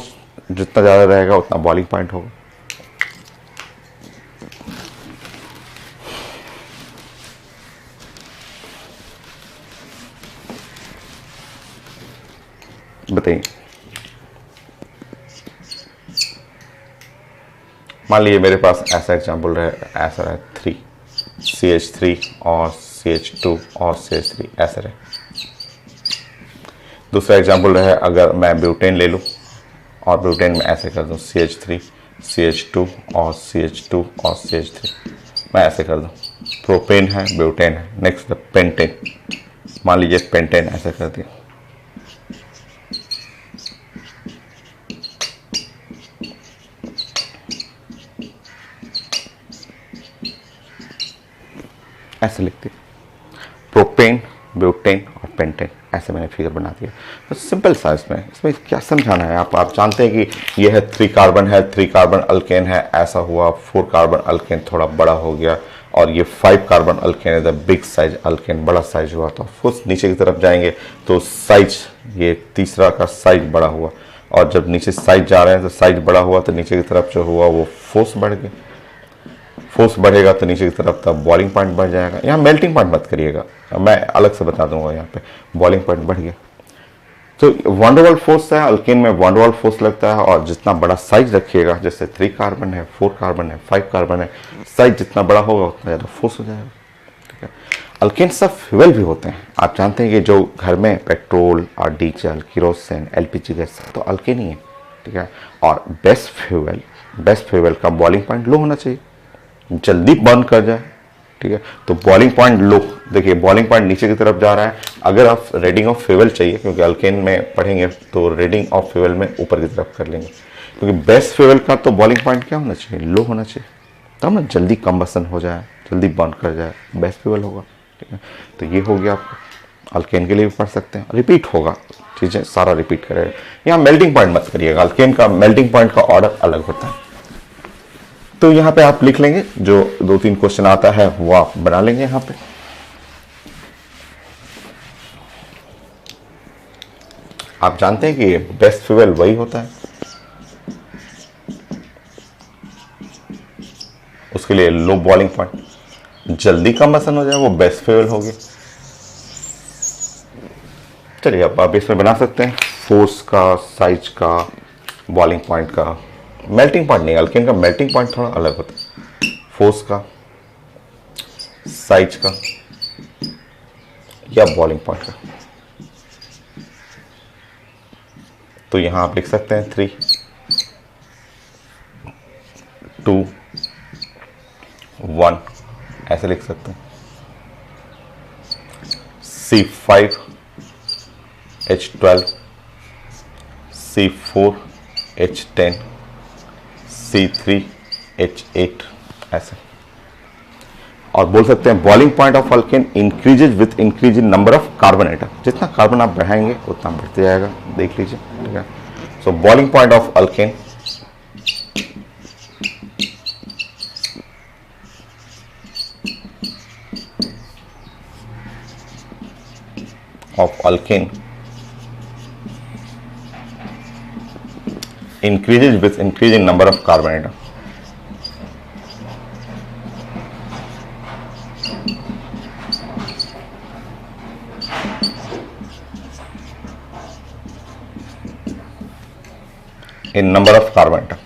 जितना ज़्यादा रहेगा उतना बॉइलिंग पॉइंट होगा। बताइए, मान लीजिए मेरे पास ऐसा एग्जाम्पल रहे, ऐसा है 3 CH3 और CH2 और CH3 ऐसा रहे। दूसरा एग्जाम्पल रहे, अगर मैं ब्यूटेन ले लूँ और ब्यूटेन में ऐसे कर दूँ CH3 CH2 और CH2 और CH3, मैं ऐसे कर दूँ। प्रोपेन है, ब्यूटेन है, नेक्स्ट पेंटेन, मान लीजिए पेंटेन ऐसे कर दिया। ऐसे लिखते प्रोपेन, ब्यूटेन और पेंटेन, ऐसे मैंने फिगर बना दिया। तो सिंपल सा इसमें क्या समझाना है। आप जानते हैं कि ये है 3 कार्बन है, 3 कार्बन अल्केन है, ऐसा हुआ। 4 कार्बन अल्केन थोड़ा बड़ा हो गया और ये 5 कार्बन अल्केन है, द बिग साइज अल्केन, बड़ा साइज हुआ। तो ऑफकोर्स नीचे की तरफ जाएंगे तो साइज, ये तीसरा का साइज बड़ा हुआ, और जब नीचे साइज जा रहे हैं तो साइज बड़ा हुआ, तो नीचे की तरफ जो हुआ वो फोर्स बढ़ गया। फोर्स बढ़ेगा तो नीचे की तरफ तब बॉइलिंग पॉइंट बढ़ जाएगा। यहाँ मेल्टिंग पॉइंट मत करिएगा, मैं अलग से बता दूंगा। यहाँ पे बॉइलिंग पॉइंट बढ़ गया तो वान डेर वाल्स फोर्स है। अल्केन में वान डेर वाल्स फोर्स लगता है, और जितना बड़ा साइज रखिएगा, जैसे 3 कार्बन है, 4 कार्बन है, 5 कार्बन है, साइज जितना बड़ा होगा उतना ज़्यादा फोर्स हो जाएगा। ठीक है। अल्केन सब फ्यूल भी होते हैं। आप जानते हैं कि जो घर में पेट्रोल और डीजल, किरोसिन, LPG गैस, तो अल्केन ही है। ठीक है। और बेस्ट फ्यूल का बॉइलिंग पॉइंट लो होना चाहिए, जल्दी बर्न कर जाए। ठीक है। तो बॉइलिंग पॉइंट लो, देखिए बॉइलिंग पॉइंट नीचे की तरफ जा रहा है। अगर आप रेटिंग ऑफ फ्यूल चाहिए, क्योंकि अल्केन में पढ़ेंगे तो रेटिंग ऑफ फ्यूल में ऊपर की तरफ कर लेंगे, क्योंकि बेस्ट फ्यूल का तो बॉइलिंग पॉइंट क्या होना चाहिए, लो होना चाहिए, तब ना जल्दी कंबसन हो जाए, जल्दी बर्न कर जाए, बेस्ट फ्यूल होगा। ठीक है। तो ये हो गया आपका। अल्केन के लिए भी पढ़ सकते हैं, रिपीट होगा, चीज़ें सारा रिपीट करेगा। यहाँ मेल्टिंग पॉइंट मत करिएगा, अल्केन का मेल्टिंग पॉइंट का ऑर्डर अलग होता है। तो यहाँ पे आप लिख लेंगे, जो 2-3 क्वेश्चन आता है वो आप बना लेंगे यहाँ पे। आप जानते हैं कि बेस्ट फ्यूल वही होता है, उसके लिए लो बॉइलिंग पॉइंट, जल्दी कंबसन हो जाए, वो बेस्ट फ्यूल होगी। चलिए अब आप इसमें बना सकते हैं फोर्स का, साइज का, बॉइलिंग पॉइंट का। मेल्टिंग पॉइंट नहीं, अल्केन का मेल्टिंग पॉइंट थोड़ा अलग होता है, फोर्स का, साइज का या बॉइलिंग पॉइंट का। तो यहां आप लिख सकते हैं 3, 2, 1 ऐसे लिख सकते हैं। C5 H12, C4 H10, C3 H8 ऐसे। और बोल सकते हैं boiling point of alkane increases with increase in number of carbon atom. जितना कार्बन आप बढ़ाएंगे उतना बढ़ते जाएगा, देख लीजिए। ठीक है। सो boiling point of alkane alkane increases with increasing number of carbon atom. In number of carbon atom.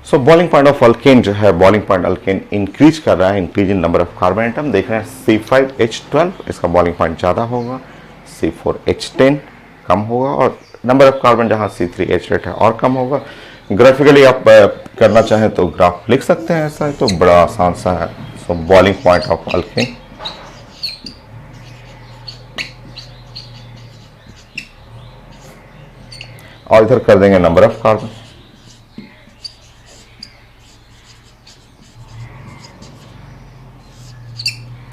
So boiling point of alkane जो है, बॉइलिंग पॉइंट अल्केन इंक्रीज कर रहा है, increase in number of carbon atom. देख रहे हैं C5H12 इसका boiling point ज़्यादा होगा, C4H10 कम होगा, और नंबर ऑफ कार्बन जहाँ C3H8 है और कम होगा। ग्राफिकली आप करना चाहें तो ग्राफ लिख सकते हैं, ऐसा है तो बड़ा आसान सा है। सो बॉइलिंग पॉइंट ऑफ अल्केन और इधर कर देंगे नंबर ऑफ कार्बन।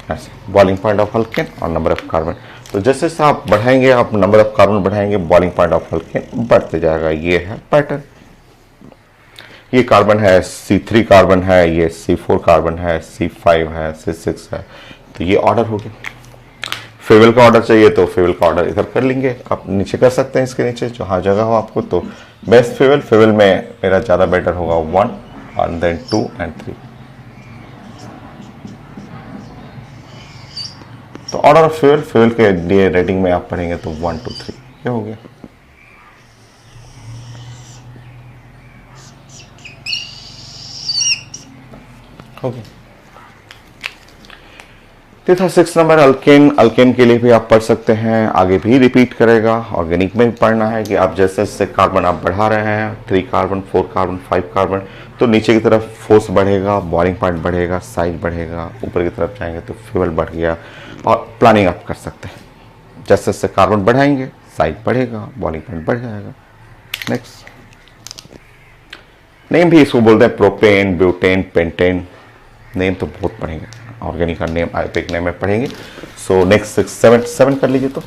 ऐसे बॉइलिंग पॉइंट ऑफ अल्केन और नंबर ऑफ कार्बन। तो जैसे जैसे आप बढ़ाएंगे, आप नंबर ऑफ कार्बन बढ़ाएंगे, बॉइलिंग पॉइंट ऑफ अल्केन बढ़ते जाएगा। ये है पैटर्न। ये कार्बन है, C3 कार्बन है, ये C4 कार्बन है, C5 है, C6 है। तो ये ऑर्डर हो गया। फेवल का ऑर्डर चाहिए तो फेवल का ऑर्डर इधर कर लेंगे, आप नीचे कर सकते हैं, इसके नीचे जहाँ जगह हो आपको। तो बेस्ट फेवल में मेरा ज़्यादा बेटर होगा 1 और देन 2 एंड 3। तो ऑर्डर ऑफ फेवल के लिए रेटिंग में आप पढ़ेंगे तो 1 2 3 ये हो गया। ओके, ये था 6 नंबर अल्केन। अल्केन के लिए भी आप पढ़ सकते हैं, आगे भी रिपीट करेगा। ऑर्गेनिक में भी पढ़ना है कि आप जैसे जैसे कार्बन आप बढ़ा रहे हैं, 3 कार्बन 4 कार्बन 5 कार्बन, तो नीचे की तरफ फोर्स बढ़ेगा, बॉइलिंग पॉइंट बढ़ेगा, साइज बढ़ेगा, ऊपर की तरफ जाएंगे तो फ्यूल बढ़ गया। और प्लानिंग आप कर सकते हैं, जैसे जैसे कार्बन बढ़ाएंगे साइज बढ़ेगा, बॉइलिंग पॉइंट बढ़ जाएगा। नेक्स्ट नेम भी इसको बोलते हैं प्रोपेन, ब्यूटेन, पेंटेन। नेम तो बहुत पढ़ेंगे, ऑर्गेनिक का नेम आईपेक नेम में पढ़ेंगे। सो नेक्स्ट 6 7 कर लीजिए। तो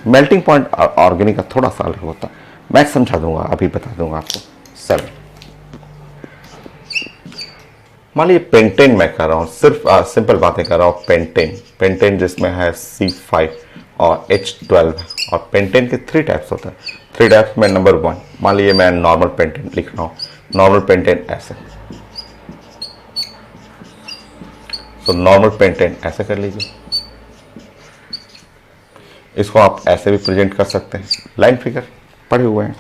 मेल्टिंग पॉइंट ऑर्गेनिक का थोड़ा सा अलग होता है, मैं समझा दूंगा, अभी बता दूंगा आपको। 7 मान लीजिए पेंटेन मैं कर रहा हूँ, सिर्फ सिंपल बातें कर रहा हूँ। पेंटेन जिसमें है C5 और H12 और पेंटेन के 3 टाइप्स होते हैं। 3 टाइप्स में नंबर 1 मान लीजिए मैं नॉर्मल पेंटेन लिख रहा हूँ। नॉर्मल पेंटेन ऐसे, तो नॉर्मल पेंटेन ऐसे कर लीजिए। इसको आप ऐसे भी प्रेजेंट कर सकते हैं, लाइन फिगर पढ़े हुए हैं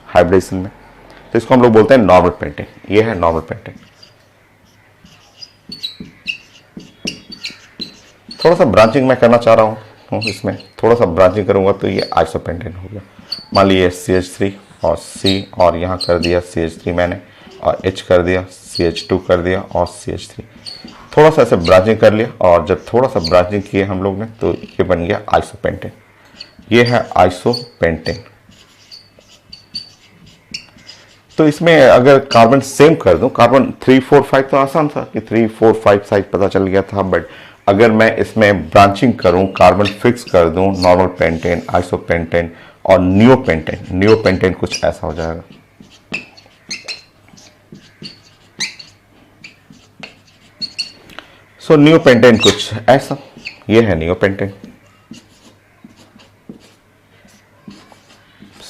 हाइब्रिडेशन में। तो इसको हम लोग बोलते हैं नॉर्मल पेंटेन। ये है नॉर्मल पेंटेन। थोड़ा सा ब्रांचिंग मैं करना चाह रहा हूँ, इसमें थोड़ा सा ब्रांचिंग करूंगा तो ये आइसोपेंटेन हो गया। मान लीजिए CH3 और C और यहाँ कर दिया CH3 मैंने, और H कर दिया, CH2 कर दिया और CH3। थोड़ा सा ऐसे ब्रांचिंग कर लिया, और जब थोड़ा सा ब्रांचिंग किए हम लोग ने तो ये बन गया आइसोपेंटेन। ये है आइसोपेंटेन। तो इसमें अगर कार्बन सेम कर दूं, कार्बन 3 4 5 तो आसान था कि 3 4 5 साइज पता चल गया था। बट अगर मैं इसमें ब्रांचिंग करूं, कार्बन फिक्स कर दूं, नॉर्मल पेंटेन, आइसोपेंटेन और नियोपेंटेन कुछ ऐसा हो जाएगा। सो नियोपेंटेन कुछ ऐसा, ये है नियोपेंटेन।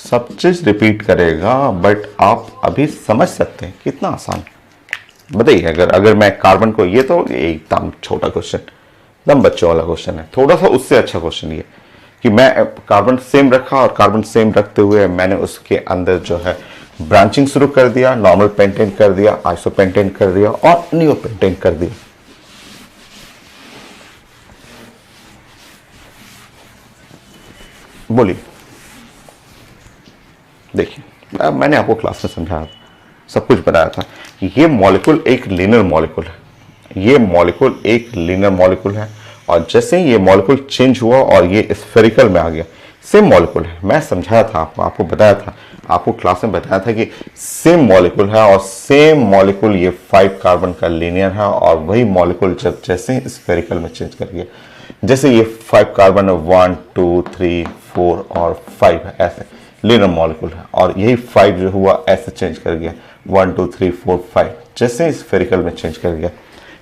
सब चीज रिपीट करेगा, बट आप अभी समझ सकते हैं कितना आसान। बताइए अगर मैं कार्बन को, ये तो एकदम छोटा क्वेश्चन, एकदम बच्चों वाला क्वेश्चन है। थोड़ा सा उससे अच्छा क्वेश्चन ये कि मैं कार्बन सेम रखा, और कार्बन सेम रखते हुए मैंने उसके अंदर जो है ब्रांचिंग शुरू कर दिया, नॉर्मल पेंटेन कर दिया, आइसोपेंटेन कर दिया और नियोपेंटेन कर दिया। बोलिए, देखिए मैंने आपको क्लास में समझाया था, सब कुछ बताया था कि ये मॉलिक्यूल एक लीनियर मॉलिक्यूल है। ये मॉलिक्यूल एक लीनियर मॉलिक्यूल है, और जैसे ही ये मॉलिक्यूल चेंज हुआ और ये स्फेरिकल में आ गया, सेम मॉलिक्यूल है। मैं समझाया था आपको बताया था, आपको क्लास में बताया था कि सेम मॉलिक्यूल है, और सेम मॉलिक्यूल ये 5 कार्बन का लीनियर है, और वही मॉलिक्यूल जब जैसे ही स्फेरिकल में चेंज कर गया, जैसे ये 5 कार्बन 1 2 3 4 और 5 है, ऐसे लीनियर मॉलिक्यूल है। और यही 5 जो हुआ ऐसे चेंज कर गया, 1 2 3 4 5, जैसे स्फेरिकल में चेंज कर गया।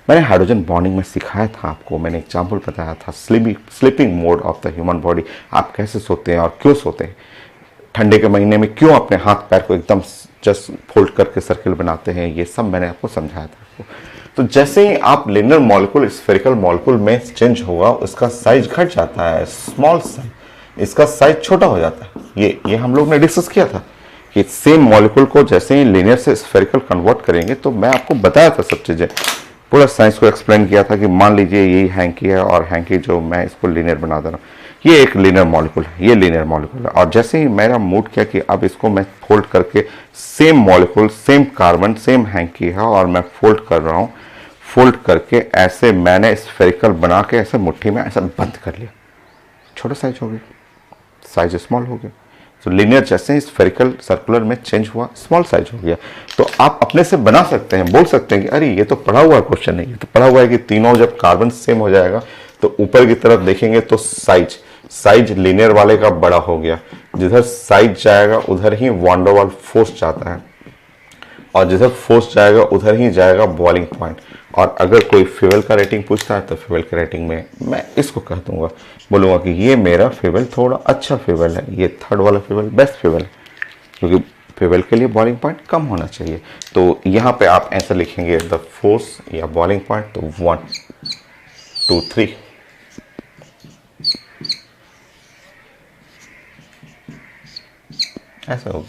मैंने हाइड्रोजन बॉन्डिंग में सिखाया था आपको, मैंने एग्जाम्पल बताया था sleeping mode of the human body, आप कैसे सोते हैं और क्यों सोते हैं, ठंडे के महीने में क्यों अपने हाथ पैर को एकदम जस्ट फोल्ड करके सर्किल बनाते हैं, ये सब मैंने आपको समझाया था आपको। तो जैसे ही आप लिनियर मॉलिक्यूल स्फेरिकल मॉलिक्यूल में चेंज होगा, उसका साइज घट जाता है, स्मॉल साइज, इसका साइज छोटा हो जाता है। ये हम लोग ने डिस्कस किया था कि सेम मॉलिक्यूल को जैसे ही लिनियर से स्फेरिकल कन्वर्ट करेंगे, तो मैं आपको बताया था सब चीजें, पूरा साइंस को एक्सप्लेन किया था कि मान लीजिए यही हैंकी है और हैंकी जो मैं इसको लिनियर बना दे रहा हूँ, ये एक लीनियर मॉलिक्यूल है, ये लीनियर मॉलिक्यूल है। और जैसे ही मेरा मूड किया कि अब इसको मैं फोल्ड करके same molecule, same carbon, same hanky है और मैं फोल्ड कर रहा हूँ, फोल्ड करके ऐसे मैंने स्फेरिकल बना के ऐसे मुट्ठी में ऐसा बंद कर लिया, छोटा साइज हो गया, साइज स्मॉल हो गया। तो लीनियर जैसे ही स्फेरिकल सर्कुलर में चेंज हुआ, स्मॉल साइज हो गया। तो आप अपने से बना सकते हैं, बोल सकते हैं कि अरे ये तो पढ़ा हुआ क्वेश्चन है, ये तो पढ़ा हुआ है कि तीनों जब कार्बन सेम हो जाएगा तो ऊपर की तरफ देखेंगे तो साइज लीनियर वाले का बड़ा हो गया, जिधर साइज जाएगा उधर ही वान डेर वाल फोर्स जाता है, और जिधर फोर्स जाएगा उधर ही जाएगा बॉइलिंग पॉइंट। और अगर कोई फ्यूल का रेटिंग पूछता है तो फ्यूल के रेटिंग में मैं इसको कह दूंगा, बोलूंगा कि ये मेरा फ्यूल थोड़ा अच्छा फ्यूल है, ये थर्ड वाला फ्यूल बेस्ट फ्यूल है, क्योंकि फ्यूल के लिए बॉइलिंग पॉइंट कम होना चाहिए। तो यहाँ पे आप ऐसा लिखेंगे द फोर्स या बॉइलिंग पॉइंट, तो 1 2 3, ऐसा होगा।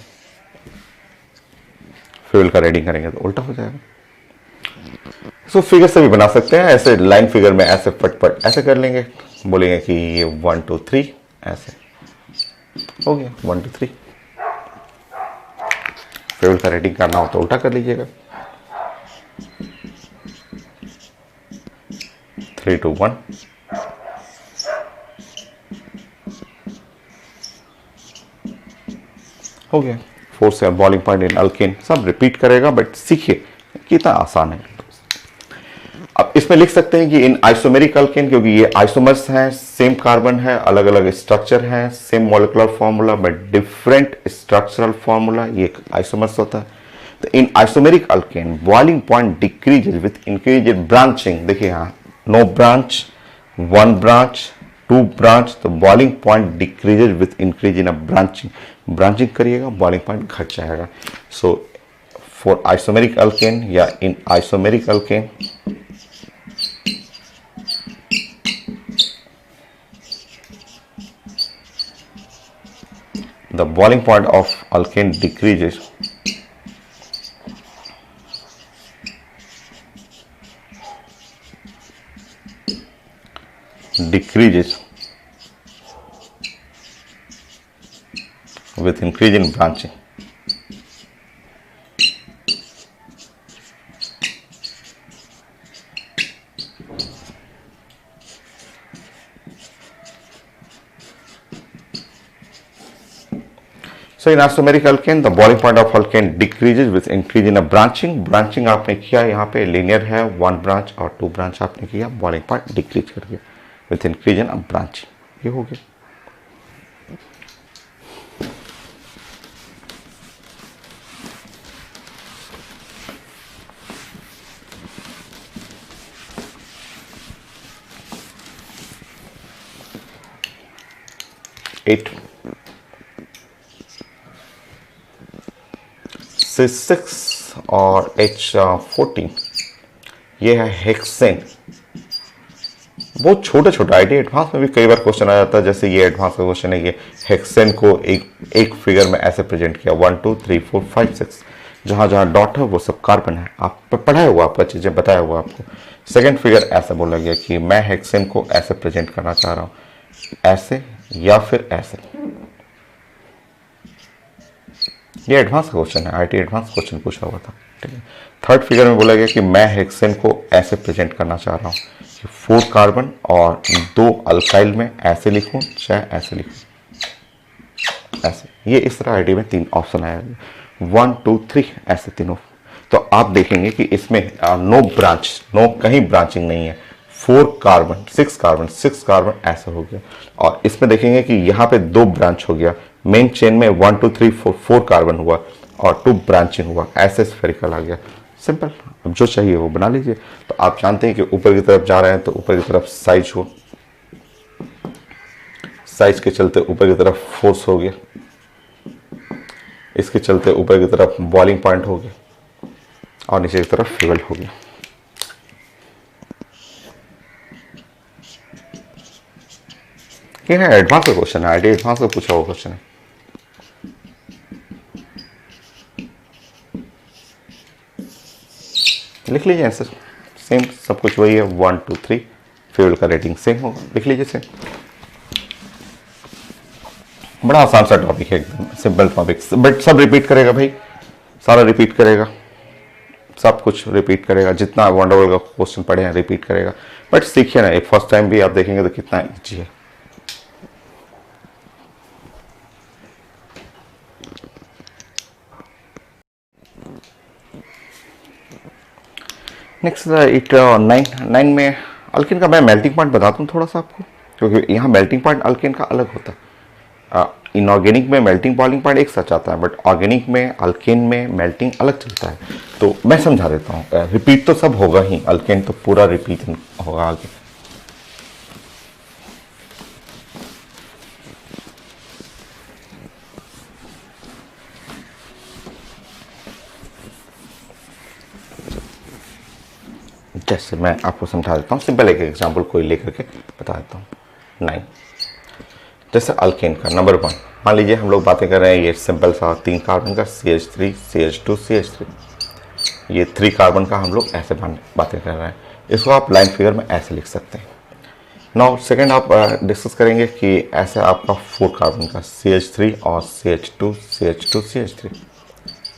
फ्यूल का रेटिंग करेंगे तो उल्टा हो जाएगा। सो फिगर से भी बना सकते हैं, ऐसे लाइन फिगर में ऐसे फटफट ऐसे कर लेंगे, बोलेंगे कि ये 1 2 3 ऐसे हो गया, 1 2 3। फ्यूल का रेटिंग करना हो तो उल्टा कर लीजिएगा, 3 2 1, हो गया। फोर्स या बॉइलिंग पॉइंट इन अल्केन सब रिपीट करेगा, बट सीखिए कितना आसान है। अब इसमें लिख सकते हैं कि इन आइसोमेरिक अल्केन, क्योंकि ये आइसोमर्स हैं, सेम कार्बन है, अलग अलग स्ट्रक्चर हैं, same molecular formula but different structural formula, ये आइसोमर्स होता है। तो in isomeric alkane boiling point decreases with increase in branching. देखिए यहाँ नो ब्रांच, 1 ब्रांच, 2 ब्रांच, तो boiling point decreases with increase in a branching. Branching करिएगा boiling point घट जाएगा। सो फॉर आइसोमेरिक अल्केन या in isomeric alkane, the boiling point of alkane decreases with increase in branching. So in isomeric alkane, the boiling point of alkane decreases with increase in a branching. Branching आपने किया यहाँ पे linear है, 1 branch और 2 branch आपने किया, boiling point decrease कर दिया with increase in a branching, ये हो गया। C6 और H14, ये है हेक्सेन। बहुत छोटा छोटा आइडिया, एडवांस में भी कई बार क्वेश्चन आ जाता है। जैसे ये एडवांस का क्वेश्चन है, ये हेक्सेन को एक फिगर में ऐसे प्रेजेंट किया, 1 2 3 4 5 6, जहां जहां डॉट है वो सब कार्बन है। आप पढ़ाया हुआ, आपका चीजें बताया हुआ आपको। सेकंड फिगर ऐसा बोला गया कि मैं हेक्सेन को ऐसे प्रेजेंट करना चाह रहा हूं, ऐसे या फिर ऐसे। ये एडवांस क्वेश्चन है, आईटी एडवांस क्वेश्चन पूछा हुआ था, ठीक है। थर्ड फिगर में बोला गया कि मैं हेक्सेन को ऐसे प्रेजेंट करना चाह रहा हूँ कि 4 कार्बन और 2 अल्काइल में ऐसे लिखूं चाहे ऐसे लिखूं, ऐसे। ये इस तरह आईटी में 3 ऑप्शन आया, 1 2 3 ऐसे तीनों। तो आप देखेंगे कि इसमें नो ब्रांच, नो कहीं ब्रांचिंग नहीं है, सिक्स कार्बन ऐसा हो गया। और इसमें देखेंगे कि यहाँ पे 2 ब्रांच हो गया, मेन चेन में 1 2 3 4 कार्बन हुआ और 2 ब्रांचिंग हुआ, ऐसे स्फेरिकल आ गया। सिंपल, अब जो चाहिए वो बना लीजिए। तो आप जानते हैं कि ऊपर की तरफ जा रहे हैं तो ऊपर की तरफ साइज हो, साइज के चलते ऊपर की तरफ फोर्स हो गया, इसके चलते ऊपर की तरफ बॉइलिंग पॉइंट हो गया और नीचे की तरफ फ्यूल हो गया। ये है एडवांस का क्वेश्चन है, आईडी एडवांस का पूछा हुआ क्वेश्चन है। लिख लीजिए आंसर, सेम सब कुछ वही है, 1 2 3 फ्यूल का रेटिंग सेम होगा, लिख लीजिए सेम। बड़ा आसान सा टॉपिक है, एकदम सिंपल टॉपिक, बट सब रिपीट करेगा भाई, सारा रिपीट करेगा, सब कुछ रिपीट करेगा, जितना वंडरवल का क्वेश्चन पढ़े हैं रिपीट करेगा। बट सीखिए ना, एक फर्स्ट टाइम भी आप देखेंगे तो कितना ईजी है। नेक्स्ट इट 9 में अल्केन का मैं मेल्टिंग पॉइंट बताता हूँ थोड़ा सा आपको, क्योंकि यहाँ मेल्टिंग पॉइंट अल्केन का अलग होता है। इनऑर्गेनिक में मेल्टिंग बॉइलिंग पॉइंट एक सच आता है, बट ऑर्गेनिक में अल्केन में मेल्टिंग अलग चलता है। तो मैं समझा देता हूँ, रिपीट तो सब होगा ही, अल्केन तो पूरा रिपीट होगा आगे। जैसे मैं आपको समझा देता हूँ, सिंपल एक एग्जांपल कोई लेकर के बता देता हूँ। 9 जैसे अल्केन का नंबर 1, मान लीजिए हम लोग बातें कर रहे हैं ये सिंपल सा 3 कार्बन का CH3 CH2 CH3, ये 3 कार्बन का हम लोग ऐसे बातें कर रहे हैं। इसको आप लाइन फिगर में ऐसे लिख सकते हैं। नाउ सेकंड आप डिस्कस करेंगे कि ऐसे आपका 4 कार्बन का CH3 और CH2 CH2 CH3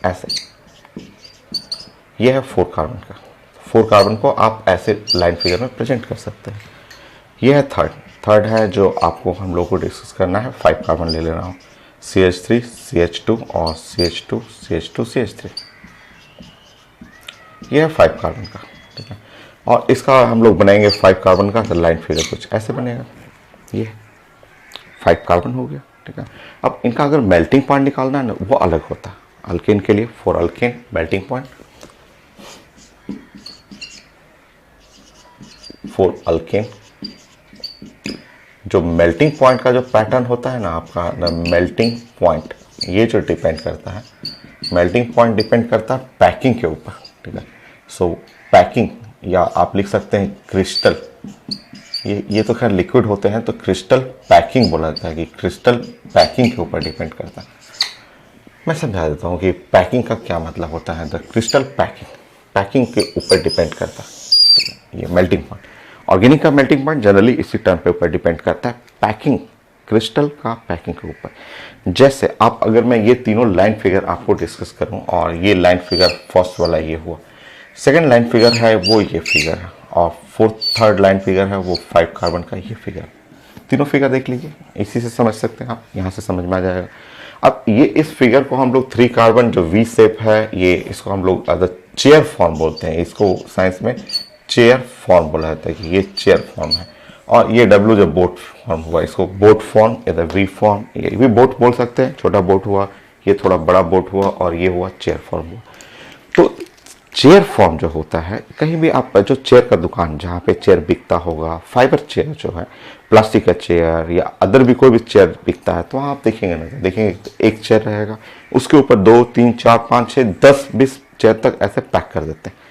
ऐसे, ये है 4 कार्बन का। 4 कार्बन को आप ऐसे लाइन फिगर में प्रेजेंट कर सकते हैं। यह है थर्ड है जो आपको हम लोग को डिस्कस करना है। 5 कार्बन ले रहा हूँ, CH3 CH2 और CH2 CH2 CH3, यह है 5 कार्बन का, ठीक है। और इसका हम लोग बनाएंगे 5 कार्बन का लाइन फिगर कुछ ऐसे बनेगा, ये 5 कार्बन हो गया, ठीक है। अब इनका अगर मेल्टिंग पॉइंट निकालना है ना, वो अलग होता है। अल्केन के लिए for alkane melting point, for alkane जो मेल्टिंग पॉइंट का जो पैटर्न होता है ना आपका, मेल्टिंग पॉइंट, ये जो डिपेंड करता है, मेल्टिंग पॉइंट डिपेंड करता है पैकिंग के ऊपर, ठीक है। सो पैकिंग, या आप लिख सकते हैं क्रिस्टल, ये तो खैर लिक्विड होते हैं, तो क्रिस्टल पैकिंग बोला जाता है कि क्रिस्टल पैकिंग के ऊपर डिपेंड करता है। मैं समझा देता हूँ कि पैकिंग का क्या मतलब होता है। द क्रिस्टल पैकिंग के ऊपर डिपेंड करता है ये मेल्टिंग पॉइंट। ऑर्गेनिक का मेल्टिंग पॉइंट जनरली इसी टर्म पे ऊपर डिपेंड करता है, पैकिंग, क्रिस्टल का पैकिंग के ऊपर। जैसे आप, अगर मैं ये तीनों लाइन फिगर आपको डिस्कस करूं, और ये लाइन फिगर फर्स्ट वाला ये हुआ, सेकंड लाइन फिगर है वो ये फिगर है, और थर्ड लाइन फिगर है वो 5 कार्बन का ये फिगर। तीनों फिगर देख लीजिए, इसी से समझ सकते हैं आप, यहाँ से समझ में आ जाएगा। अब ये इस फिगर को हम लोग 3 कार्बन जो V शेप है, ये इसको हम लोग चेयर फॉर्म बोलते हैं, इसको साइंस में चेयर फॉर्म बोला जाता है कि ये चेयर फॉर्म है। और ये W जो बोट फॉर्म हुआ, इसको बोट फॉर्म या V फॉर्म, ये भी बोट बोल सकते हैं, छोटा बोट हुआ, ये थोड़ा बड़ा बोट हुआ, और ये हुआ चेयर फॉर्म हुआ। तो चेयर फॉर्म जो होता है, कहीं भी आप जो चेयर का दुकान जहाँ पे चेयर बिकता होगा, फाइबर चेयर जो है, प्लास्टिक का चेयर या अदर भी कोई भी चेयर बिकता है, तो वहाँ आप देखेंगे ना, देखेंगे एक चेयर रहेगा, उसके ऊपर 2 3 4 5 6 10 20 चेयर तक ऐसे पैक कर देते हैं।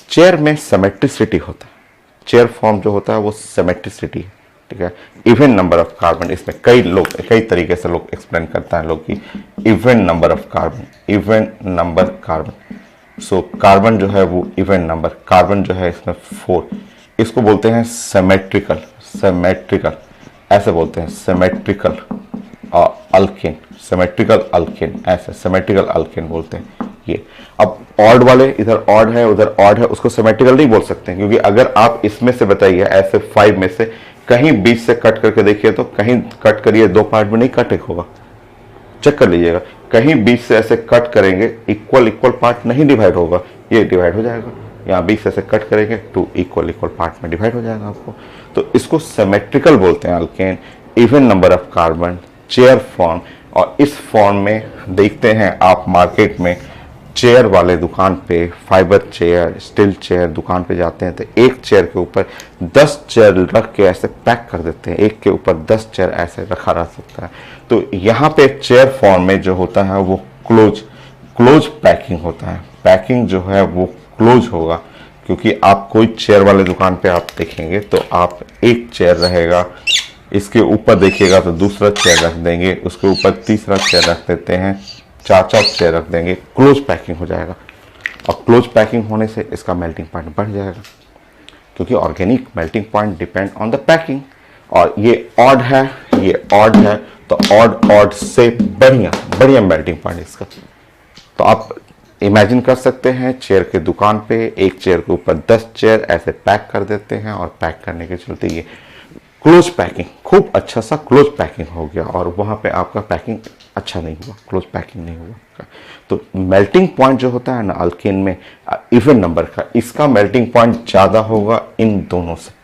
चेयर में सिमेट्रिसिटी होता है, चेयर फॉर्म जो होता है वो सिमेट्रिसिटी है, ठीक है। इवन नंबर ऑफ कार्बन, इसमें कई तरीके से लोग एक्सप्लेन करता है लोग कि even number of carbon, even number carbon. So carbon जो है वो इवन नंबर, कार्बन जो है इसमें 4, इसको बोलते हैं सिमेट्रिकल, ऐसे बोलते हैं सिमेट्रिकल अल्केन, सिमेट्रिकल अल्केन, ऐसे सिमेट्रिकल अल्केन बोलते हैं ये। अब ऑड वाले, इधर ऑड है उधर ऑड है, उसको सिमेट्रिकल नहीं बोल सकते, क्योंकि अगर आप इसमें से बताइए ऐसे 5 में से कहीं बीच से कट करके देखिए, तो कहीं कट करिए 2 पार्ट में नहीं कट एक होगा, चेक कर लीजिएगा, कहीं बीच से ऐसे कट करेंगे इक्वल पार्ट नहीं डिवाइड होगा, ये डिवाइड हो जाएगा। यहाँ 20 ऐसे कट करेंगे, 2 इक्वल इक्वल पार्ट में डिवाइड हो जाएगा आपको। तो इसको सिमेट्रिकल बोलते हैं alkane, even number of carbon, chair form. और इस फॉर्म में देखते हैं आप मार्केट में चेयर वाले दुकान पे, फाइबर चेयर, स्टील चेयर दुकान पे जाते हैं तो एक चेयर के ऊपर 10 चेयर रख के ऐसे पैक कर देते हैं, एक के ऊपर 10 चेयर ऐसे रखा रह सकता है। तो यहाँ पे चेयर फॉर्म में जो होता है वो क्लोज पैकिंग होता है। पैकिंग जो है वो क्लोज होगा, क्योंकि आप कोई चेयर वाले दुकान पे आप देखेंगे तो आप एक चेयर रहेगा, इसके ऊपर देखिएगा तो दूसरा चेयर रख देंगे, उसके ऊपर तीसरा चेयर रख देते हैं, 4 चेयर रख देंगे, क्लोज पैकिंग हो जाएगा। और क्लोज पैकिंग होने से इसका मेल्टिंग पॉइंट बढ़ जाएगा, क्योंकि organic melting point depend on the packing. और ये ऑड है, ये ऑड है, तो ऑड से बढ़िया मेल्टिंग पॉइंट इसका। तो आप इमेजिन कर सकते हैं, चेयर के दुकान पे एक चेयर के ऊपर 10 चेयर ऐसे पैक कर देते हैं, और पैक करने के चलते ये क्लोज पैकिंग, खूब अच्छा सा क्लोज पैकिंग हो गया, और वहाँ पे आपका पैकिंग अच्छा नहीं हुआ, क्लोज पैकिंग नहीं हुआ। तो मेल्टिंग पॉइंट जो होता है ना अल्केन में इवन नंबर का, इसका मेल्टिंग पॉइंट ज़्यादा होगा इन दोनों से।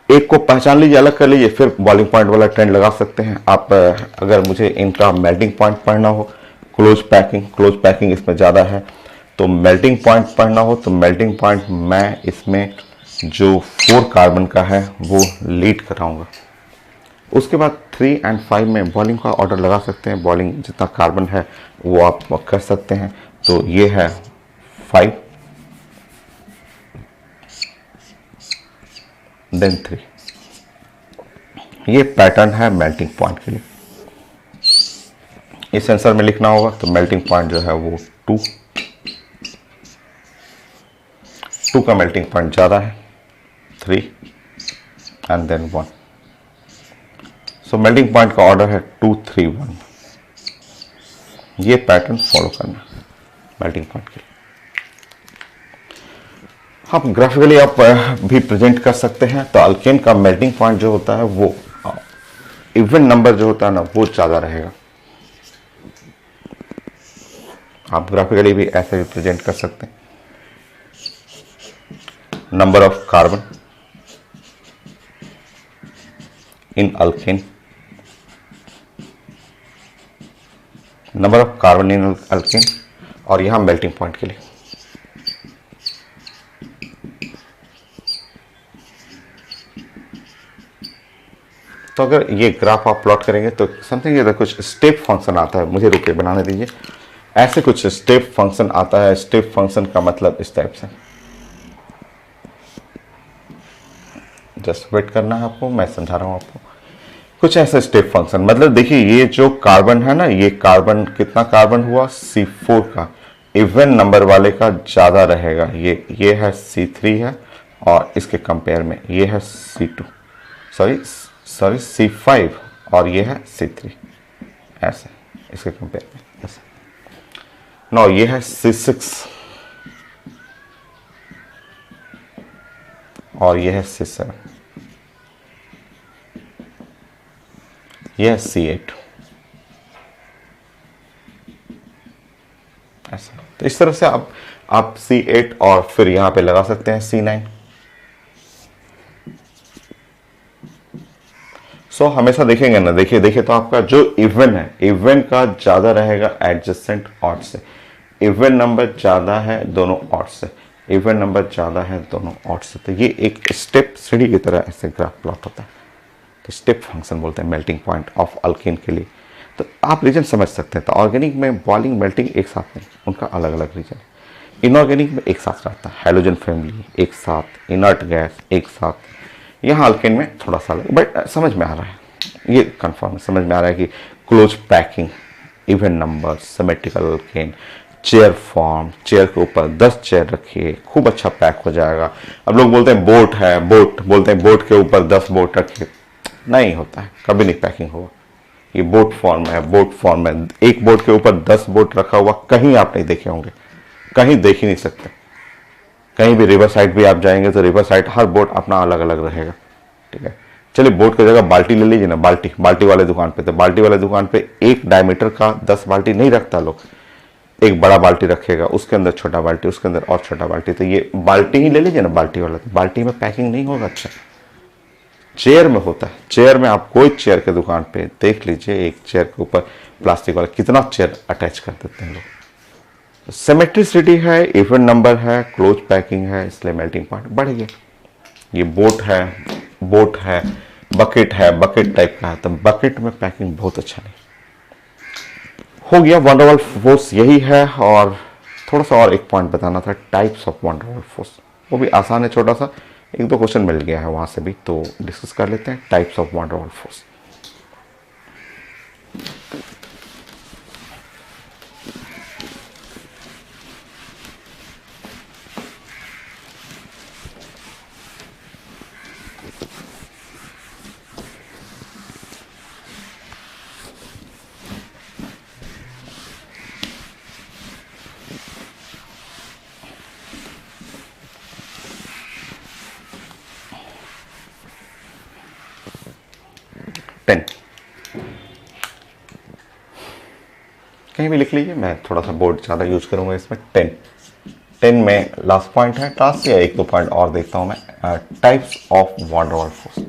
एक को पहचान लीजिए, अलग कर लीजिए, फिर बॉइलिंग पॉइंट वाला ट्रेंड लगा सकते हैं आप। अगर मुझे इनका मेल्टिंग पॉइंट पढ़ना हो, क्लोज पैकिंग इसमें ज़्यादा है, तो मेल्टिंग पॉइंट पढ़ना हो तो मेल्टिंग पॉइंट मैं इसमें जो 4 कार्बन का है वो लीड कराऊंगा। उसके बाद 3 और 5 में बॉइलिंग का ऑर्डर लगा सकते हैं, बॉइलिंग जितना कार्बन है वो आप कर सकते हैं। तो ये है 5, देन 3। ये पैटर्न है मेल्टिंग पॉइंट के लिए। इस आंसर में लिखना होगा तो मेल्टिंग पॉइंट जो है वो 2 का मेल्टिंग पॉइंट ज़्यादा है, 3 and then 1। So melting point का ऑर्डर है 2, 3, 1। ये पैटर्न फॉलो करना मेल्टिंग पॉइंट के लिए। आप ग्राफिकली आप भी प्रेजेंट कर सकते हैं। तो अल्केन का मेल्टिंग पॉइंट जो होता है वो इवन नंबर जो होता है ना वो ज़्यादा रहेगा। आप ग्राफिकली भी ऐसे भी प्रेजेंट कर सकते हैं। Number of carbon in alkane, number of carbon in alkane, और यहां मेल्टिंग पॉइंट के लिए। तो अगर ये ग्राफ आप प्लॉट करेंगे तो समथिंग ये कुछ स्टेप फंक्शन आता है, मुझे रुके बनाने दीजिए। ऐसे कुछ स्टेप फंक्शन आता है। स्टेप फंक्शन का मतलब इस टाइप से, जस्ट वेट करना है आपको, मैं समझा रहा हूं आपको। कुछ ऐसा स्टेप फंक्शन मतलब देखिए, ये जो कार्बन है ना, ये कार्बन कितना कार्बन हुआ, C4 का, इवन नंबर वाले का ज्यादा रहेगा। ये है C3 है, और इसके कंपेयर में ये है C2, सॉरी C5, और ये है C3, ऐसे इसके कंपेयर में ऐसे। नो, ये है C6 और ये है C7, ये है C8, ऐसा। तो इस तरह से आप C8 और फिर यहां पे लगा सकते हैं C9। सो हमेशा देखेंगे ना, देखिए तो आपका जो इवन है, इवन का ज्यादा रहेगा एडजेसेंट ऑड से। इवन नंबर ज्यादा है दोनों ऑड से, इवन नंबर ज्यादा है दोनों ऑड से। तो ये एक स्टेप सीढ़ी की तरह ऐसे ग्राफ प्लॉट होता है। तो स्टेप फंक्शन बोलते हैं मेल्टिंग पॉइंट ऑफ अल्केन के लिए। तो आप रीजन समझ सकते हैं। तो ऑर्गेनिक में बॉइलिंग मेल्टिंग एक साथ नहीं, उनका अलग अलग रीजन है। इनऑर्गेनिक में एक साथ रहता है, हैलोजन फैमिली एक साथ, इनर्ट गैस एक साथ। यहाँ अल्केन में थोड़ा सा अलग, बट समझ में आ रहा है, ये कंफर्म समझ में आ रहा है कि close packing, even number, symmetrical alkane, chair form, chair के ऊपर 10 चेयर रखिए, खूब अच्छा पैक हो जाएगा। अब लोग बोलते हैं बोट है, बोलते हैं बोट के ऊपर 10 बोट रखिए, नहीं होता है, कभी नहीं पैकिंग होगा। ये बोट फॉर्म है, बोट फॉर्म है। एक बोट के ऊपर 10 बोट रखा हुआ कहीं आप नहीं देखे होंगे, कहीं देख ही नहीं सकते। कहीं भी रिवर साइड भी आप जाएंगे तो रिवर साइड हर बोट अपना अलग अलग रहेगा, ठीक है। चलिए बोट की जगह बाल्टी ले लीजिए ना, बाल्टी वाले दुकान पे, तो बाल्टी वाले दुकान पे एक डायमीटर का 10 बाल्टी नहीं रखता लोग, एक बड़ा बाल्टी रखेगा, उसके अंदर छोटा बाल्टी, उसके अंदर और छोटा बाल्टी, तो ये बाल्टी ही ले लीजिए ना, बाल्टी वाला। तो बाल्टी में पैकिंग नहीं होगा अच्छा, चेयर में होता है। चेयर में आप कोई चेयर के दुकान पे देख लीजिए, एक चेयर के ऊपर प्लास्टिक वाला कितना चेयर अटैच कर देते हैं लोग। सिमेट्रिसिटी है, इवन नंबर है, क्लोज पैकिंग है, इसलिए मेल्टिंग पॉइंट बढ़ गया। ये बोट है, बकेट है, बकेट टाइप का है, तो बकेट में पैकिंग बहुत अच्छा नहीं हो गया। वंडर वॉल फोर्स यही है। और थोड़ा सा और एक पॉइंट बताना था, types of wonder Waals force, वो भी आसान है, छोटा सा, एक दो क्वेश्चन मिल गया है वहां से भी, तो डिस्कस कर लेते हैं types of wonder Waals force. Ten, कहीं भी लिख लीजिए, मैं थोड़ा सा बोर्ड ज़्यादा यूज करूंगा इसमें। 10 में लास्ट पॉइंट है, लास्ट या एक दो पॉइंट और देखता हूं मैं। Types of wonder Waals force.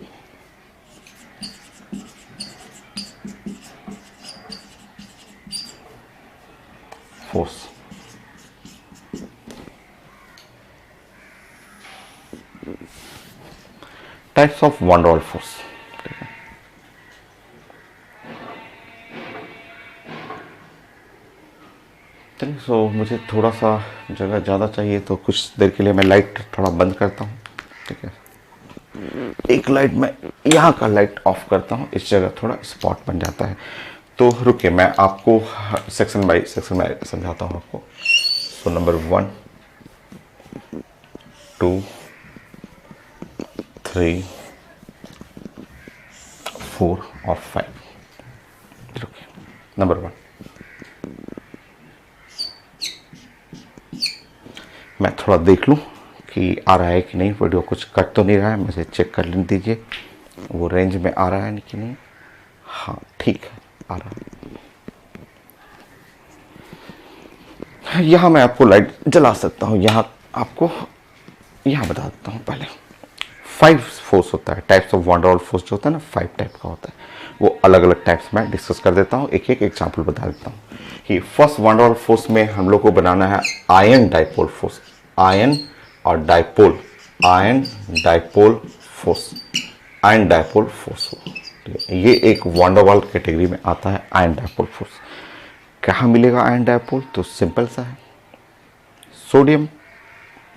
Types of wonder Waals force. चलिए, सो मुझे थोड़ा सा जगह ज़्यादा चाहिए, तो कुछ देर के लिए मैं लाइट थोड़ा बंद करता हूँ, ठीक है। एक लाइट मैं यहाँ का लाइट ऑफ करता हूँ, इस जगह थोड़ा स्पॉट बन जाता है। तो रुकिए, मैं आपको सेक्शन बाय सेक्शन में समझाता हूँ आपको। सो नंबर 1, 2, 3, 4 और 5। रुकिए, नंबर 1, मैं थोड़ा देख लूँ कि आ रहा है कि नहीं, वीडियो कुछ कट तो नहीं रहा है, मुझे चेक कर लेने दीजिए वो रेंज में आ रहा है कि नहीं। हाँ ठीक है, आ रहा है। यहाँ मैं आपको लाइट जला सकता हूँ, यहाँ आपको यहाँ बता देता हूँ पहले। 5 फोर्स होता है, types of wonder Waals force जो होता है ना, 5 टाइप का होता है। वो अलग अलग टाइप्स में डिस्कस कर देता हूँ, एक एक एग्जाम्पल बता देता हूँ कि फर्स्ट वंडर वॉल फोर्स में हम लोग को बनाना है आयन डाइपोल फोर्स। आयन और dipole, ion dipole force, ion dipole force. ये एक वंडर वॉल कैटेगरी में आता है, आयन डाइपोल फोर्स। कहाँ मिलेगा आयन डाइपोल? तो सिंपल सा है, सोडियम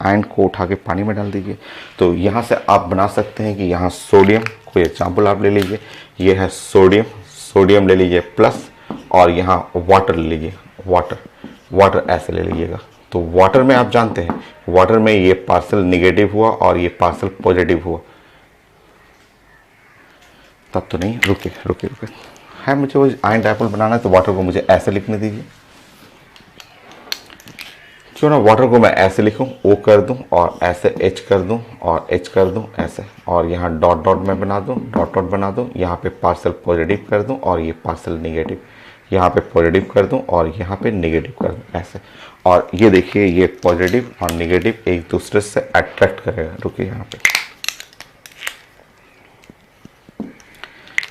आयन को उठा के पानी में डाल दीजिए। तो यहाँ से आप बना सकते हैं कि यहाँ सोडियम, कोई एग्जाम्पल आप ले लीजिए, ये है सोडियम, सोडियम ले लीजिए प्लस, और यहाँ वाटर ले लीजिए, वाटर ऐसे ले लीजिएगा। तो वाटर में आप जानते हैं, वाटर में ये पार्सल निगेटिव हुआ और ये पार्सल पॉजिटिव हुआ, तब तो नहीं, रुके है, मुझे वो आयन डाइपोल बनाना है, तो वाटर को मुझे ऐसे लिखने दीजिए। क्यों ना वाटर को मैं ऐसे लिखूं, O कर दूं और ऐसे H कर दूं और H कर दूं ऐसे, और यहाँ डॉट डॉट में बना दूं, डॉट डॉट बना दूं, यहाँ पे पार्सल पॉजिटिव कर दूं और ये पार्सल निगेटिव, यहाँ पे पॉजिटिव कर दूं और यहाँ पे निगेटिव कर दूं ऐसे। और ये देखिए, ये पॉजिटिव और निगेटिव एक दूसरे से अट्रैक्ट करेगा। रुकिए यहाँ पे,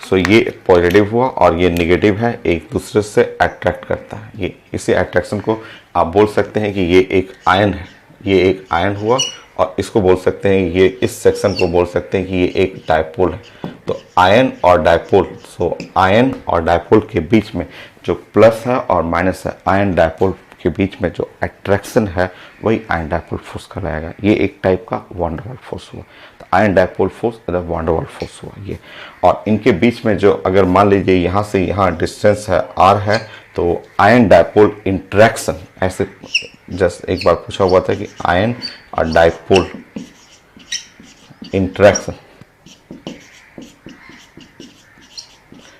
सो ये पॉजिटिव हुआ और ये निगेटिव है, एक दूसरे से अट्रैक्ट करता है। ये इसी अट्रैक्शन को आप बोल सकते हैं कि ये एक आयन है, ये एक आयन हुआ, और इसको बोल सकते हैं, ये इस सेक्शन को बोल सकते हैं कि ये एक डाइपोल है। तो आयन और डाइपोल, सो आयन और डाइपोल के बीच में जो प्लस है और माइनस है, आयन डाइपोल के बीच में जो अट्रैक्शन है, वही आयन डाइपोल फोर्स कहलाएगा। ये एक टाइप का वंडर वॉल फोर्स हुआ। तो ion dipole force other wonder Waals force हुआ ये। और इनके बीच में जो, अगर मान लीजिए यहाँ से यहाँ डिस्टेंस है r है, तो आयन डाइपोल इंट्रैक्शन, ऐसे जस्ट एक बार पूछा हुआ था कि आयन और डाइपोल इंट्रैक्शन,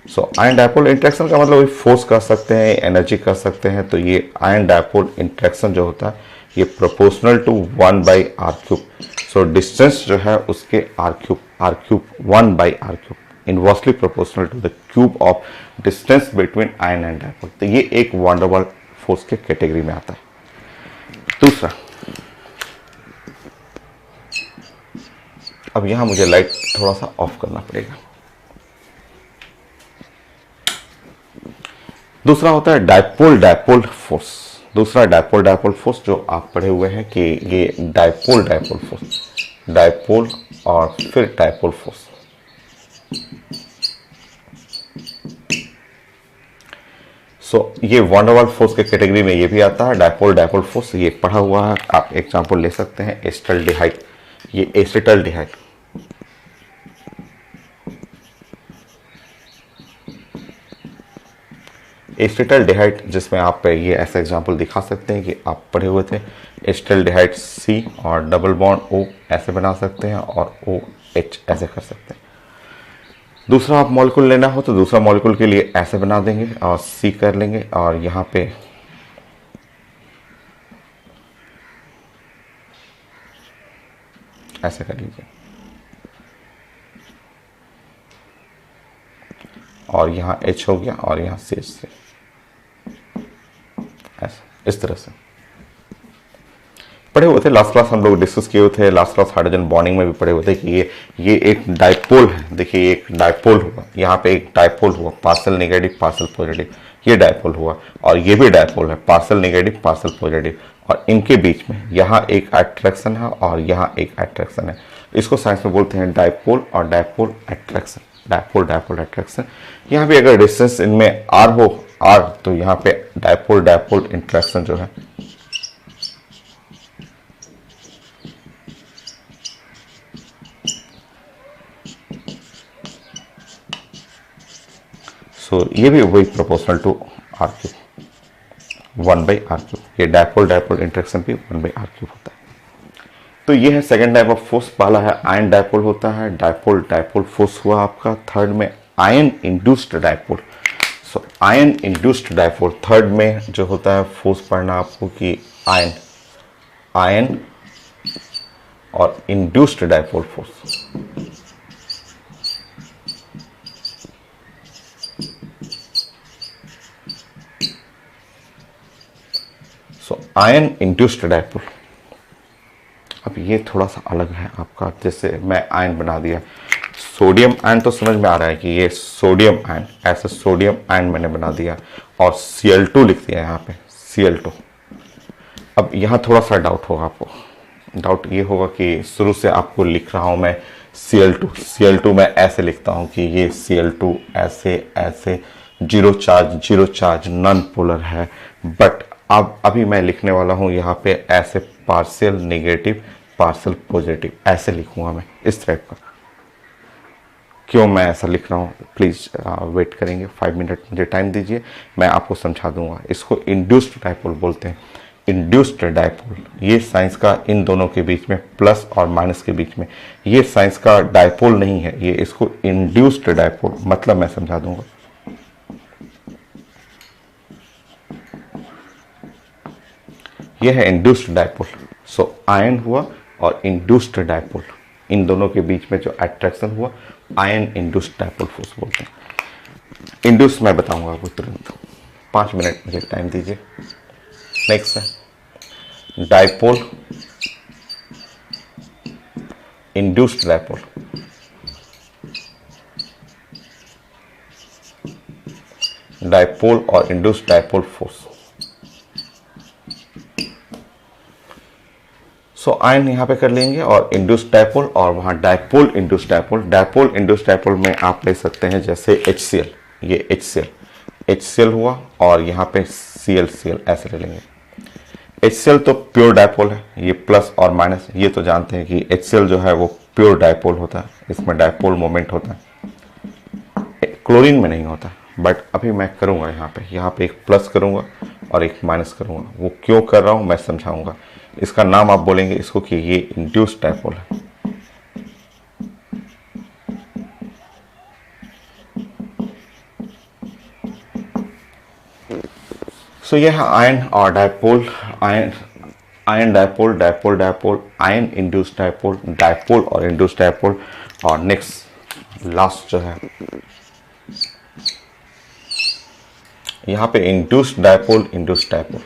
सो आयन डाइपोल इंट्रैक्शन का मतलब फोर्स कर सकते हैं, एनर्जी कर सकते हैं। तो ये आयन डाइपोल इंट्रैक्शन जो होता है, ये proportional to 1/r³। So distance जो है उसके r³ 1/r³, inversely proportional to the cube of distance between ion and dipole. तो ये एक वंडर वॉल फोर्स के कैटेगरी में आता है। दूसरा, अब यहां मुझे लाइट थोड़ा सा ऑफ करना पड़ेगा। दूसरा होता है डायपोल डायपोल फोर्स। दूसरा डायपोल डायपोल फोर्स जो आप पढ़े हुए हैं कि ये डायपोल डायपोल फोर्स, डायपोल और फिर डायपोल फोर्स। ये वंडरवाल फोर्स के कैटेगरी में ये भी आता है, डायपोल डायपोल फोर्स, ये पढ़ा हुआ है। आप एग्जांपल ले सकते हैं एसिटाल्डिहाइड, ये एसिटाल्डिहाइड, एसिटाल्डिहाइड जिसमें आप ये ऐसा एग्जांपल दिखा सकते हैं कि आप पढ़े हुए थे एसिटाल्डिहाइड C और डबल बॉन्ड O ऐसे बना सकते हैं और OH ऐसे कर सकते हैं। दूसरा आप मॉलिक्यूल लेना हो तो दूसरा मॉलिक्यूल के लिए ऐसे बना देंगे और C कर लेंगे और यहाँ पे ऐसे कर लीजिए और यहाँ H हो गया और यहाँ CH से ऐसे, इस तरह से पढ़े हुए थे। लास्ट क्लास हम लोग डिस्कस किए हुए थे, लास्ट क्लास हाइड्रोजन बॉन्डिंग में भी पढ़े हुए थे कि ये एक डायपोल है। देखिए ये एक डायपोल हुआ, यहाँ पे एक डायपोल हुआ, पार्सल नेगेटिव पार्सल पॉजिटिव, ये डायपोल हुआ और ये भी डायपोल है, पार्सल नेगेटिव पार्सल पॉजिटिव, और इनके बीच में यहाँ एक अट्रैक्शन है और यहाँ एक अट्रैक्शन है। इसको साइंस में बोलते हैं डायपोल और dipole attraction, dipole dipole attraction. यहाँ पे अगर डिस्टेंस इनमें r हो, r, तो यहाँ पे डायपोल डायपोल इंट्रैक्शन जो है ये भी वही proportional to r cube, 1/r cube. ये डायपोल डायपोल इंट्रैक्शन भी 1/r क्यूब होता है। तो ये है सेकंड टाइप ऑफ फोर्स। पहला है आयन डायपोल होता है, डायपोल डायपोल फोर्स हुआ आपका। थर्ड में ion induced dipole. Ion induced dipole third में जो होता है फोर्स पढ़ना आपको कि आयन और induced dipole force. Ion induced dipole, अब ये थोड़ा सा अलग है आपका। जैसे मैं आयन बना दिया, सोडियम आयन तो समझ में आ रहा है कि ये सोडियम आयन, ऐसे सोडियम आयन मैंने बना दिया और Cl2 लिख दिया यहाँ पे, Cl2। अब यहाँ थोड़ा सा डाउट होगा आपको। डाउट ये होगा कि शुरू से आपको लिख रहा हूँ मैं Cl2 मैं ऐसे लिखता हूँ कि ये Cl2 ऐसे ऐसे जीरो चार्ज नॉन पोलर है, बट अब अभी मैं लिखने वाला हूँ यहाँ पे ऐसे पार्शियल नेगेटिव पार्शियल पॉजिटिव, ऐसे लिखूंगा मैं इस टाइप का। क्यों मैं ऐसा लिख रहा हूँ, प्लीज़ वेट करेंगे, 5 मिनट मुझे टाइम दीजिए, मैं आपको समझा दूंगा। इसको इंड्यूस्ड डायपोल बोलते हैं। इंड्यूस्ड डायपोल, ये साइंस का इन दोनों के बीच में प्लस और माइनस के बीच में, ये साइंस का डायपोल नहीं है, ये इसको इंड्यूस्ड डायपोल, मतलब मैं समझा दूंगा। यह है इंड्यूस्ड डायपोल। आयन हुआ और इंड्यूस्ड डायपोल, इन दोनों के बीच में जो अट्रैक्शन हुआ, आयन इंड्यूस्ड डायपोल फोर्स बोलते हैं। इंड्यूस मैं बताऊंगा आपको तुरंत, 5 मिनट मुझे टाइम दीजिए। नेक्स्ट है डायपोल इंड्यूस्ड डायपोल। डायपोल और इंड्यूस्ड डायपोल फोर्स। आयन यहाँ पे कर लेंगे और इंड्यूस्ड डायपोल, और वहाँ dipole induced dipole. Dipole induced dipole में आप ले सकते हैं जैसे HCl, ये HCl हुआ और यहाँ पे Cl ऐसे ले लेंगे। HCl तो प्योर डायपोल है, ये प्लस और माइनस, ये तो जानते हैं कि HCl जो है वो प्योर डायपोल होता है, इसमें डायपोल मोमेंट होता है, क्लोरीन में नहीं होता। बट अभी मैं करूँगा यहाँ पे एक प्लस करूँगा और एक माइनस करूँगा। वो क्यों कर रहा हूँ मैं समझाऊँगा। इसका नाम आप बोलेंगे इसको कि ये इंड्यूस्ड डायपोल है। यह है आयन और dipole, ion dipole, dipole dipole, ion induced dipole, dipole और इंड्यूस्ड डायपोल। और नेक्स्ट लास्ट जो है यहाँ पे induced dipole, induced dipole.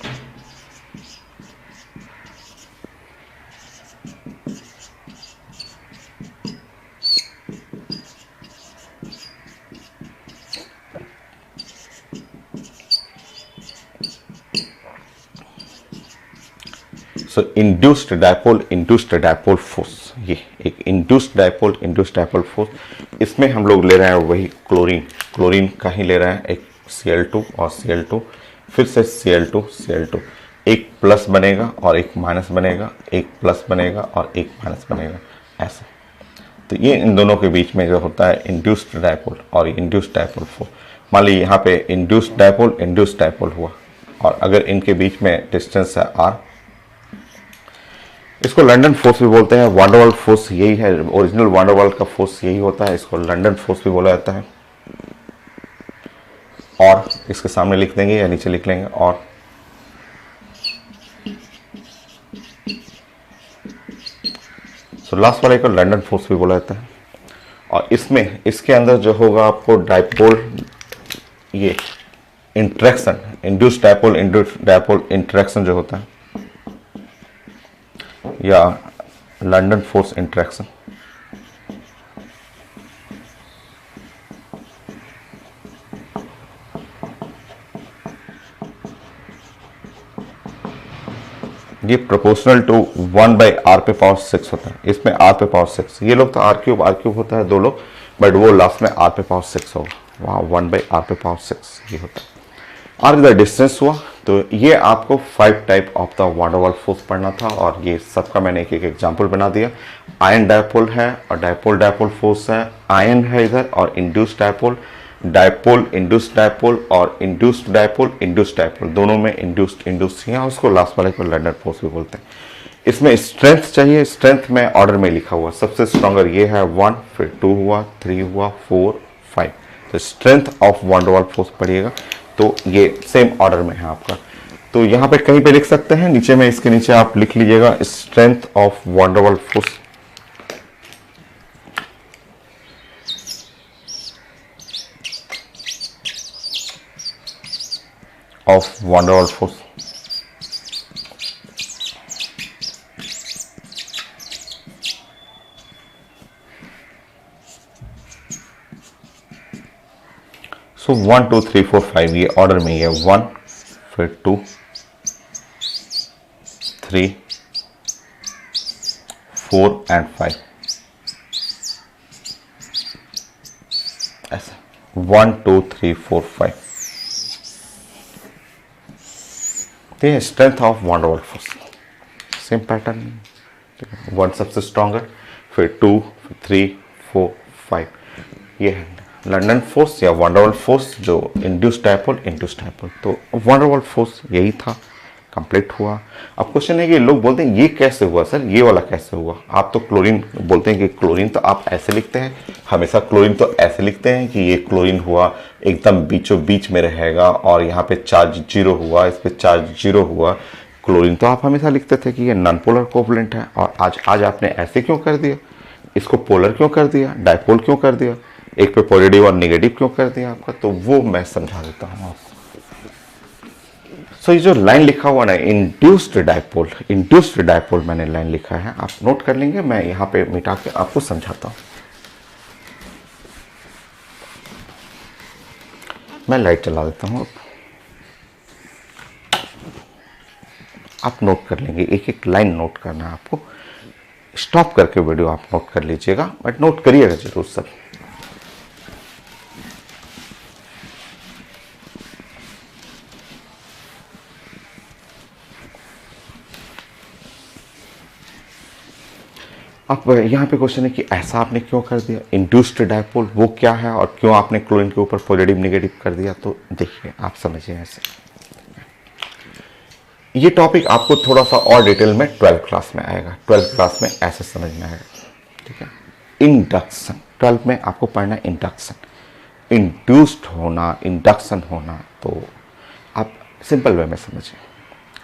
So induced dipole, induced dipole force, ये एक induced dipole, induced dipole force. इसमें हम लोग ले रहे हैं वही क्लोरीन, क्लोरीन का ही ले रहे हैं, एक Cl2 और Cl2, फिर से Cl2 Cl2, एक प्लस बनेगा और एक माइनस बनेगा, एक प्लस बनेगा और एक माइनस बनेगा, ऐसा। तो ये इन दोनों के बीच में जो होता है इंड्यूस्ड डायपोल और इंड्यूस्ड डायपोल फोर्स। मान लीजिए यहाँ पे इंड्यूस्ड डायपोल, इंड्यूस्ड डायपोल हुआ, और अगर इनके बीच में डिस्टेंस है r, इसको लंदन फोर्स भी बोलते हैं, वांडरवाल फोर्स यही है, ओरिजिनल वांडरवाल का फोर्स यही होता है, इसको लंदन फोर्स भी बोला जाता है। और इसके सामने लिख देंगे या नीचे लिख लेंगे, और लास्ट वाले को लंदन फोर्स भी बोला जाता है। और इसमें इसके अंदर जो होगा आपको डायपोल, ये interaction, induced dipole, induced dipole interaction जो होता है, या लंदन फोर्स इंटरेक्शन, ये प्रोपोर्शनल टू 1/r पे पावर 6 होता है। इसमें r पे पावर 6, ये लोग तो r क्यूब होता है दो लोग, बट वो लास्ट में r पे पावर 6 होगा, वहाँ 1/r पे पावर 6 ये होता है। r इधर डिस्टेंस हुआ, तो ये आपको 5 type of the van der Waal force पढ़ना था, और ये सबका मैंने एक एक एग्जाम्पल बना दिया। आयन डायपोल है और डायपोल डायपोल फोर्स है, आयन है इधर, और induced dipole, dipole induced dipole, और इंड्यूस्ड डायपोल इंड्यूस्ड डायपोल, दोनों में इंड्यूस्ड है, उसको लास्ट वाले को लंदन फोर्स भी बोलते हैं। इसमें स्ट्रेंथ चाहिए, स्ट्रेंथ में ऑर्डर में लिखा हुआ, सबसे स्ट्रॉन्गर ये है 1, फिर 2 हुआ, 3 हुआ, 4, 5, तो स्ट्रेंथ ऑफ वांडरवाल फोर्स पढ़िएगा, तो ये सेम ऑर्डर में है आपका। तो यहाँ पे कहीं पे लिख सकते हैं, नीचे में, इसके नीचे आप लिख लीजिएगा strength of van der Waal force, of van der Waal force. सो 1 2 3 4 5 ये ऑर्डर में ही है, 1, फिर 2, 3, 4 एंड 5, ऐसा 1 2 3 4 5। ये strength of van der Waal force, same pattern, 1 सबसे स्ट्रॉन्गर, फिर 2, 3, 4, 5, ये है लंदन फोर्स या वांडरवाल फोर्स, जो इंड्यूस्ड डायपोल, इंड्यूस्ड डायपोल। तो वांडरवाल फोर्स यही था, कंप्लीट हुआ। अब क्वेश्चन है कि लोग बोलते हैं ये कैसे हुआ सर, ये वाला कैसे हुआ? आप तो क्लोरीन बोलते हैं कि क्लोरीन तो आप ऐसे लिखते हैं, हमेशा क्लोरीन तो ऐसे लिखते हैं कि ये क्लोरीन हुआ, एकदम बीचों बीच में रहेगा, और यहाँ पे चार्ज 0 हुआ, इस पे चार्ज 0 हुआ। क्लोरीन तो आप हमेशा लिखते थे कि ये नॉन पोलर कोवलेंट है, और आज आपने ऐसे क्यों कर दिया, इसको पोलर क्यों कर दिया, डायपोल क्यों कर दिया, एक पे पॉजिटिव और नेगेटिव क्यों कर दिया आपका? तो वो मैं समझा देता हूँ आपको। सो ये जो लाइन लिखा हुआ ना, इंड्यूस्ड डायपोल मैंने लाइन लिखा है, आप नोट कर लेंगे, मैं यहाँ पे मिटा के आपको समझाता हूँ। मैं लाइट चला देता हूँ, आप नोट कर लेंगे, एक एक लाइन नोट करना है आपको, स्टॉप करके वीडियो आप नोट कर लीजिएगा, बट नोट करिएगा जरूर सर। अब यहाँ पे क्वेश्चन है कि ऐसा आपने क्यों कर दिया, इंड्यूस्ड डायपोल वो क्या है, और क्यों आपने क्लोरीन के ऊपर पॉजिटिव नेगेटिव कर दिया? तो देखिए, आप समझिए ऐसे। ये टॉपिक आपको थोड़ा सा और डिटेल में 12th क्लास में आएगा, 12th क्लास में ऐसे समझ में आएगा, ठीक है। इंडक्शन 12 में आपको पढ़ना है, इंडक्शन, इंड्यूस्ड होना, इंडक्शन होना। तो आप सिंपल वे में समझिए,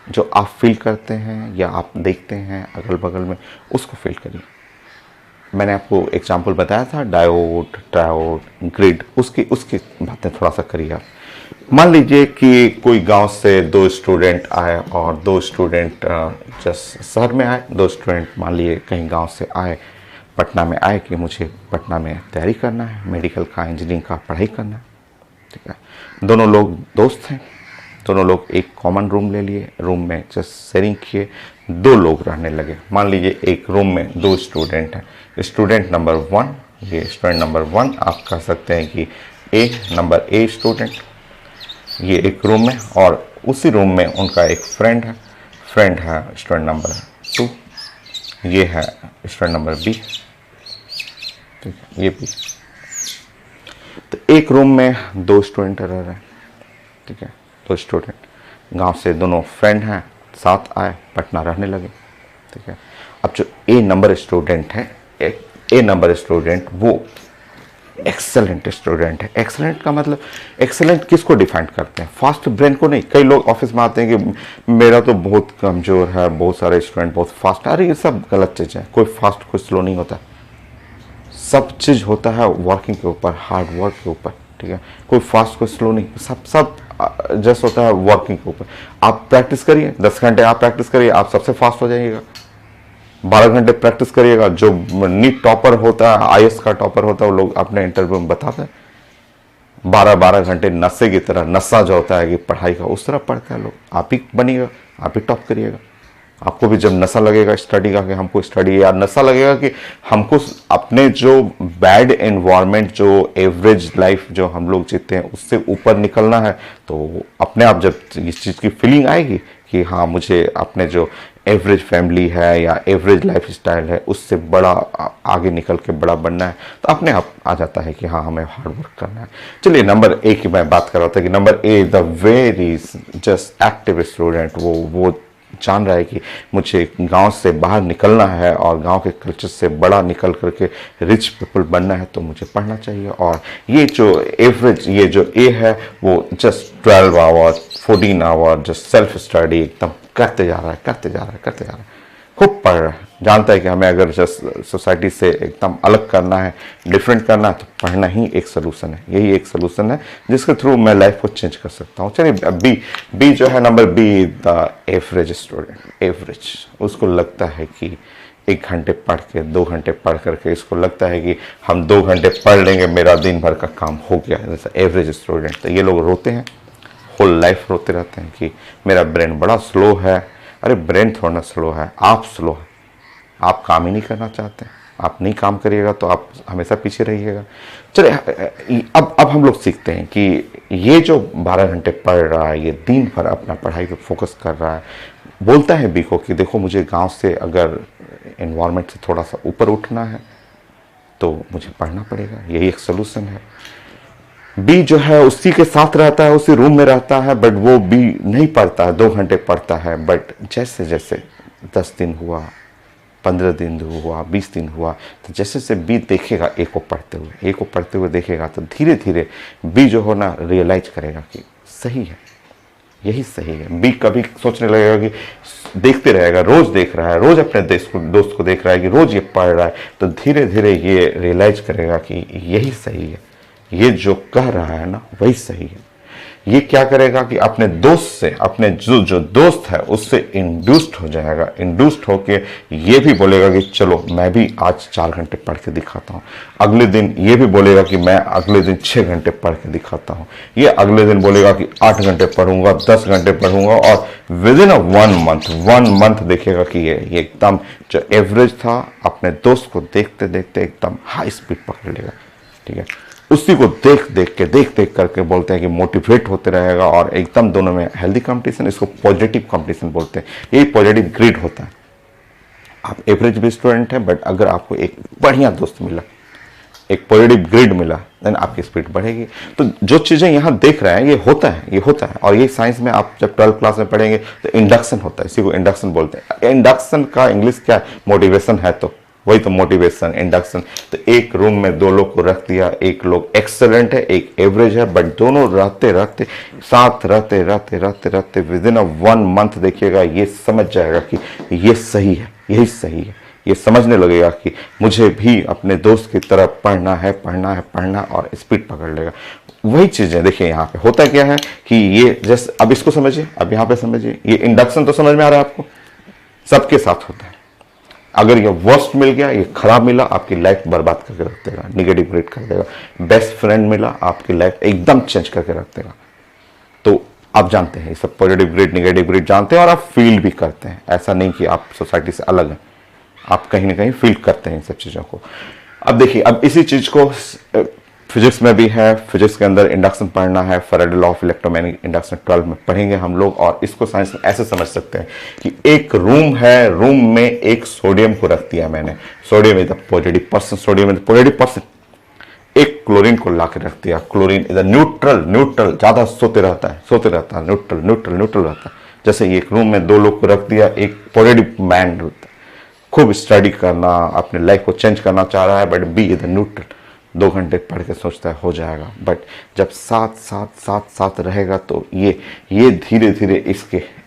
जो आप फील करते हैं या आप देखते हैं अगल बगल में, उसको फील करिए। मैंने आपको एग्जांपल बताया था, डायोड, ट्रायोड, ग्रिड, उसकी बातें थोड़ा सा करिए आप। मान लीजिए कि कोई गांव से दो स्टूडेंट आए और दो स्टूडेंट जस्ट शहर में आए, दो स्टूडेंट मान लीजिए कहीं गांव से आए, पटना में आए कि मुझे पटना में तैयारी करना है, मेडिकल का, इंजीनियरिंग का पढ़ाई करना है। ठीक है, दोनों लोग दोस्त हैं, दोनों लोग एक कॉमन रूम ले लिए, रूम में जस्ट शेयरिंग किए, दो लोग रहने लगे। मान लीजिए एक रूम में दो स्टूडेंट हैं, स्टूडेंट नंबर 1, ये स्टूडेंट नंबर 1 आप कह सकते हैं कि नंबर ए स्टूडेंट, ये एक रूम में, और उसी रूम में उनका एक फ्रेंड है स्टूडेंट नंबर 2, ये है स्टूडेंट नंबर बी। ठीक है, ये भी। तो एक रूम में दो स्टूडेंट रह रहे हैं। ठीक है, दो स्टूडेंट गांव से दोनों फ्रेंड हैं, साथ आए, पटना रहने लगे। ठीक है, अब जो ए नंबर स्टूडेंट है, ए नंबर स्टूडेंट वो एक्सेलेंट स्टूडेंट है। एक्सेलेंट का मतलब, एक्सेलेंट किसको डिफाइन करते हैं? फास्ट ब्रेन को नहीं। कई लोग ऑफिस में आते हैं कि मेरा तो बहुत कमजोर है, बहुत सारे स्टूडेंट बहुत फास्ट। अरे ये सब गलत चीज़ है, कोई फास्ट कोई स्लो नहीं होता। सब चीज़ होता है वर्किंग के ऊपर, हार्ड वर्क के ऊपर। ठीक है, कोई फास्ट कोई स्लो नहीं, सब जस्ट होता है वर्किंग के ऊपर। आप प्रैक्टिस करिए, 10 घंटे आप प्रैक्टिस करिए, आप सबसे फास्ट हो जाइएगा। 12 घंटे प्रैक्टिस करिएगा। जो नीट टॉपर होता है, आईएएस का टॉपर होता है, वो लोग अपने इंटरव्यू में बताते हैं 12-12 घंटे नशे की तरह, नशा जो होता है कि पढ़ाई का, उस तरह पढ़ता है लोग। आप ही बनिएगा, आप ही टॉप करिएगा। आपको भी जब नशा लगेगा स्टडी का कि हमको स्टडी, या नशा लगेगा कि हमको अपने जो बैड एनवायरनमेंट, जो एवरेज लाइफ जो हम लोग जीते हैं, उससे ऊपर निकलना है, तो अपने आप जब इस चीज़ की फीलिंग आएगी कि हाँ मुझे अपने जो एवरेज फैमिली है या एवरेज लाइफ स्टाइल है उससे बड़ा आगे निकल के बड़ा बनना है, तो अपने आप आ जाता है कि हाँ हमें हार्ड वर्क करना है। चलिए नंबर ए की मैं बात कर रहा था कि number A the very just active student, वो जान रहा है कि मुझे गांव से बाहर निकलना है और गांव के कल्चर से बड़ा निकल करके रिच पीपल बनना है, तो मुझे पढ़ना चाहिए। और ये जो एवरेज, ये जो ए है वो just 12 hour 14 hour just self study एकदम करते जा रहा है, खूब पढ़ रहा है। जानता है कि हमें अगर जस्ट सोसाइटी से एकदम अलग करना है, डिफरेंट करना है, तो पढ़ना ही एक सोल्यूशन है। यही एक सोल्यूशन है जिसके थ्रू मैं लाइफ को चेंज कर सकता हूँ। चलिए बी जो है number B, the average student. Average, उसको लगता है कि 1 घंटे पढ़ के, 2 घंटे पढ़ करके, इसको लगता है कि हम 2 घंटे पढ़ लेंगे, मेरा दिन भर का काम हो गया। जैसा एवरेज स्टूडेंट, तो ये लोग रोते हैं, होल लाइफ रोते रहते हैं कि मेरा ब्रेन बड़ा स्लो है। अरे ब्रेन थोड़ा ना स्लो है, आप स्लो है। आप काम ही नहीं करना चाहते, आप नहीं काम करिएगा तो आप हमेशा पीछे रहिएगा। चलिए अब हम लोग सीखते हैं कि ये जो 12 घंटे पढ़ रहा है, ये दिन भर अपना पढ़ाई पे फोकस कर रहा है, बोलता है बी को कि देखो मुझे गांव से अगर एनवायरनमेंट से थोड़ा सा ऊपर उठना है तो मुझे पढ़ना पड़ेगा, यही एक सोल्यूशन है। बी जो है उसी के साथ रहता है, उसी रूम में रहता है, बट वो बी नहीं पढ़ता है, 2 घंटे पढ़ता है। बट जैसे जैसे 10 दिन हुआ, 15 दिन हुआ, 20 दिन हुआ, तो जैसे जैसे बी देखेगा ए को पढ़ते हुए देखेगा, तो धीरे धीरे बी जो हो ना रियलाइज करेगा कि सही है, यही सही है। बी कभी सोचने लगेगा कि देखते रहेगा, रोज देख रहा है, रोज अपने दोस्त को देख रहा है कि रोज ये पढ़ रहा है, तो धीरे धीरे ये रियलाइज करेगा कि यही सही है, ये जो कह रहा है ना वही सही है। ये क्या करेगा कि अपने दोस्त से, अपने जो दोस्त है उससे इंड्यूस्ड हो जाएगा। इंड्यूस्ड होके ये भी बोलेगा कि चलो मैं भी आज 4 घंटे पढ़ के दिखाता हूँ। अगले दिन ये भी बोलेगा कि मैं अगले दिन 6 घंटे पढ़ के दिखाता हूँ। ये अगले दिन बोलेगा कि 8 घंटे पढ़ूंगा, 10 घंटे पढ़ूंगा, और विद इन 1 मंथ देखेगा कि ये एकदम जो एवरेज था, अपने दोस्त को देखते देखते एकदम हाई स्पीड पकड़ लेगा। ठीक है, उसी को देख देख करके बोलते हैं कि मोटिवेट होते रहेगा, और एकदम दोनों में हेल्दी कंपटीशन, इसको पॉजिटिव कंपटीशन बोलते हैं। यही पॉजिटिव ग्रिड होता है। आप एवरेज भी स्टूडेंट हैं, बट अगर आपको एक बढ़िया दोस्त मिला, एक पॉजिटिव ग्रिड मिला, देन आपकी स्पीड बढ़ेगी। तो जो चीज़ें यहाँ देख रहे हैं ये होता है। और ये साइंस में आप जब 12th क्लास में पढ़ेंगे तो इंडक्शन होता है, इसी को इंडक्शन बोलते हैं। इंडक्शन का इंग्लिश क्या है? मोटिवेशन है, तो वही तो मोटिवेशन, इंडक्शन। तो एक रूम में 2 लोग को रख दिया, एक लोग एक्सेलेंट है, एक एवरेज है, बट दोनों रहते साथ रहते विद इन 1 मंथ देखिएगा ये समझ जाएगा कि ये सही है, यही सही है। ये समझने लगेगा कि मुझे भी अपने दोस्त की तरह पढ़ना है, और स्पीड पकड़ लेगा। वही चीजें देखिए यहाँ पे होता क्या है कि ये जैसे अब इसको समझिए, अब यहाँ पे समझिए, ये इंडक्शन तो समझ में आ रहा है आपको, सबके साथ होता है। अगर ये वर्स्ट मिल गया, ये खराब मिला, आपकी लाइफ बर्बाद करके रख देगा, निगेटिव रेट कर देगा। बेस्ट फ्रेंड मिला, आपकी लाइफ एकदम चेंज करके रख देगा। तो आप जानते हैं ये सब पॉजिटिव ग्रेड नेगेटिव ग्रेड जानते हैं और आप फील भी करते हैं। ऐसा नहीं कि आप सोसाइटी से अलग हैं, आप कहीं ना कहीं फील करते हैं इन सब चीज़ों को। अब देखिए, अब इसी चीज़ को फिजिक्स में भी है। फिजिक्स के अंदर इंडक्शन पढ़ना है, Faraday law of electromagnetic induction 12 में पढ़ेंगे हम लोग। और इसको साइंस में ऐसे समझ सकते हैं कि एक रूम है, रूम में एक सोडियम को रख दिया मैंने, sodium is the positive person, sodium is the positive person. एक क्लोरीन को ला के रख दिया, क्लोरीन इधर न्यूट्रल, न्यूट्रल ज्यादा सोते रहता है, न्यूट्रल न्यूट्रल न्यूट्रल रहता है। जैसे एक रूम में दो लोग को रख दिया, एक पॉजिटिव मैन होता है, खूब स्टडी करना, अपने लाइफ को चेंज करना चाह रहा है, बट बी इधर न्यूट्रल, 2 घंटे पढ़ के सोचता है हो जाएगा, बट जब साथ साथ साथ साथ रहेगा तो ये धीरे धीरे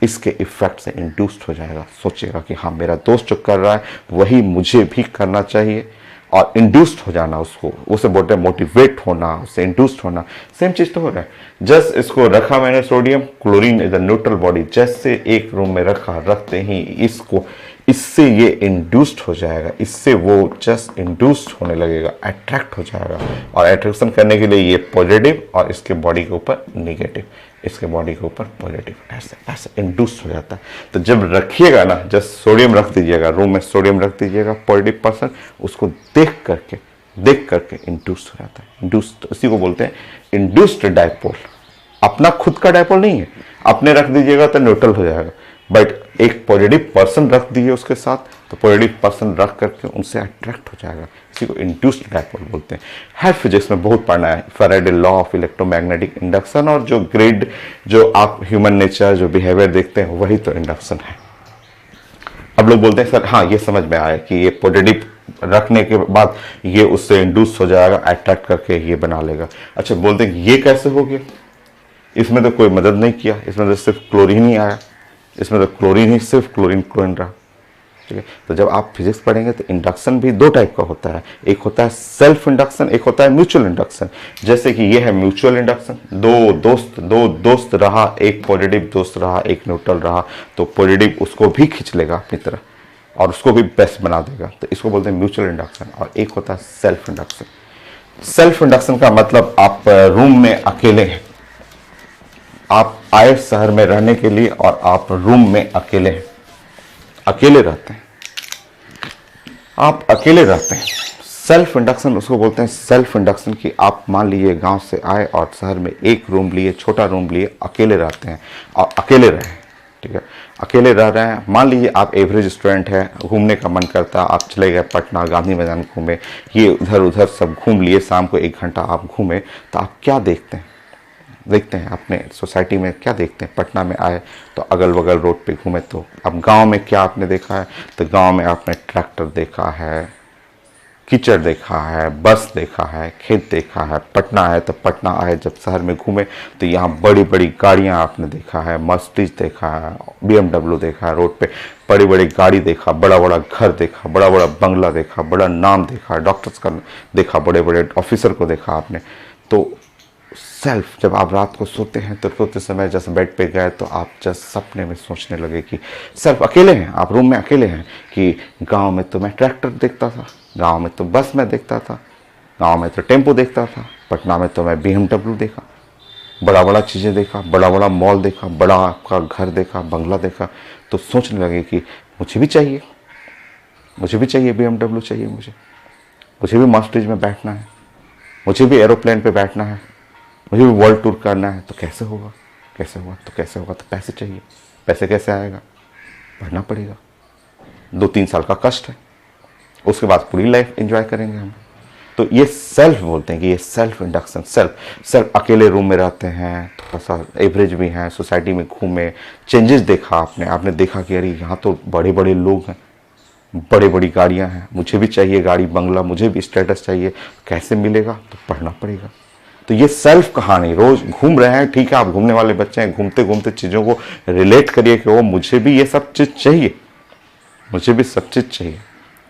इसके इफेक्ट से इंड्यूस्ड हो जाएगा। सोचेगा कि हाँ, मेरा दोस्त जो कर रहा है वही मुझे भी करना चाहिए, और इंड्यूस्ड हो जाना, उसको उसे बोलते हैं मोटिवेट होना, उससे इंड्यूस्ड होना। सेम चीज तो हो रहा है। जस्ट इसको रखा मैंने sodium, chlorine is the neutral body, जैसे एक रूम में रखा, रखते ही इससे ये इंड्यूस्ड हो जाएगा, इससे वो जस्ट इंड्यूस्ड होने लगेगा, अट्रैक्ट हो जाएगा। और अट्रैक्शन करने के लिए ये पॉजिटिव और इसके बॉडी के ऊपर नेगेटिव, इसके बॉडी के ऊपर पॉजिटिव, ऐसे ऐसे इंड्यूस्ड हो जाता है। तो जब रखिएगा ना, जस्ट सोडियम रख दीजिएगा, रूम में सोडियम रख दीजिएगा, पॉजिटिव पर्सन उसको देख करके इंड्यूस्ड हो जाता है। इंड्यूस्ड इसी को बोलते हैं इंड्यूस्ड डायपोल। अपना खुद का डायपोल नहीं है, अपने रख दीजिएगा तो न्यूट्रल हो जाएगा, बट एक पॉजिटिव पर्सन रख दीजिए उसके साथ, तो पॉजिटिव पर्सन रख करके उनसे अट्रैक्ट हो जाएगा। इसी को इंड्यूस्ड डायपोल बोलते हैं। है फिजिक्स में बहुत पढ़ना है, Faraday law of electromagnetic induction, और जो ग्रेड जो आप ह्यूमन नेचर जो बिहेवियर देखते हैं वही तो इंडक्शन है। अब लोग बोलते हैं सर हाँ ये समझ में आया कि ये पॉजिटिव रखने के बाद ये उससे इंड्यूस हो जाएगा, अट्रैक्ट करके ये बना लेगा। अच्छा, बोलते हैं ये कैसे हो गया? इसमें तो कोई मदद नहीं किया, इसमें तो सिर्फ क्लोरीन ही आया, इसमें तो क्लोरीन ही सिर्फ क्लोरीन रहा। ठीक है, तो जब आप फिजिक्स पढ़ेंगे तो इंडक्शन भी 2 टाइप का होता है, एक होता है सेल्फ इंडक्शन, एक होता है म्यूचुअल इंडक्शन। जैसे कि ये है म्यूचुअल इंडक्शन, दो दोस्त रहा, एक पॉजिटिव दोस्त रहा, एक न्यूट्रल रहा, तो पॉजिटिव उसको भी खींच लेगा अपनी तरह और उसको भी बेस्ट बना देगा, तो इसको बोलते हैं म्यूचुअल इंडक्शन। और एक होता है सेल्फ इंडक्शन। सेल्फ इंडक्शन का मतलब आप रूम में अकेले हैं, आप आए शहर में रहने के लिए और आप रूम में अकेले हैं, अकेले रहते हैं, आप अकेले रहते हैं। सेल्फ इंडक्शन उसको बोलते हैं, सेल्फ इंडक्शन की आप मान लीजिए गांव से आए और शहर में एक रूम लिए, छोटा रूम लिए, अकेले रहते हैं और अकेले रहे। ठीक है, अकेले रह रहे हैं। मान लीजिए आप एवरेज स्टूडेंट है, घूमने का मन करता है, आप चले गए पटना, गांधी मैदान घूमे, ये उधर उधर सब घूम लिए, शाम को 1 घंटा आप घूमे, तो आप क्या देखते हैं अपने सोसाइटी में, क्या देखते हैं? पटना में आए तो अगल बगल रोड पे घूमे, तो अब गांव में क्या आपने देखा है? तो गांव में आपने ट्रैक्टर देखा है, कीचड़ देखा है, बस देखा है, खेत देखा है। पटना है तो पटना आए, जब शहर में घूमे तो यहाँ बड़ी बड़ी गाड़ियाँ आपने देखा है, मर्सिडीज देखा है, BMW देखा है, रोड पे बड़ी बड़ी गाड़ी देखा, बड़ा बड़ा घर देखा, बड़ा बड़ा बंगला देखा, बड़ा नाम देखा, डॉक्टर्स का देखा, बड़े बड़े ऑफिसर को देखा आपने। तो सेल्फ, जब आप रात को सोते हैं तो सोते समय जैसे बेड पे गए तो आप जस्ट सपने में सोचने लगे कि सेल्फ अकेले हैं, आप रूम में अकेले हैं, कि गांव में तो मैं ट्रैक्टर देखता था, गांव में तो बस में देखता था, गांव में तो टेम्पो देखता था, पटना में तो मैं BMW देखा, बड़ा बड़ा चीज़ें देखा, बड़ा बड़ा मॉल देखा, बड़ा आपका घर देखा, बंगला देखा। तो सोचने लगे कि मुझे भी चाहिए BMW चाहिए, मुझे भी मर्सिडीज में बैठना है, मुझे भी एरोप्लेन पे बैठना है, मुझे भी वर्ल्ड टूर करना है। तो कैसे होगा? तो पैसे चाहिए। पैसे कैसे आएगा? पढ़ना पड़ेगा, 2-3 साल का कष्ट है, उसके बाद पूरी लाइफ एंजॉय करेंगे हम। तो ये सेल्फ बोलते हैं कि ये सेल्फ इंडक्शन। सेल्फ अकेले रूम में रहते हैं, थोड़ा सा एवरेज भी हैं, सोसाइटी में घूमे, चेंजेस देखा आपने देखा कि अरे यहाँ तो बड़े बड़े लोग हैं, बड़ी बड़ी गाड़ियाँ हैं, मुझे भी चाहिए गाड़ी बंगला, मुझे भी स्टेटस चाहिए, कैसे मिलेगा? तो पढ़ना पड़ेगा। तो ये सेल्फ कहानी, रोज घूम रहे हैं, ठीक है, आप घूमने वाले बच्चे हैं, घूमते घूमते चीज़ों को रिलेट करिए कि वो मुझे भी ये सब चीज़ चाहिए, मुझे भी सब चीज़ चाहिए।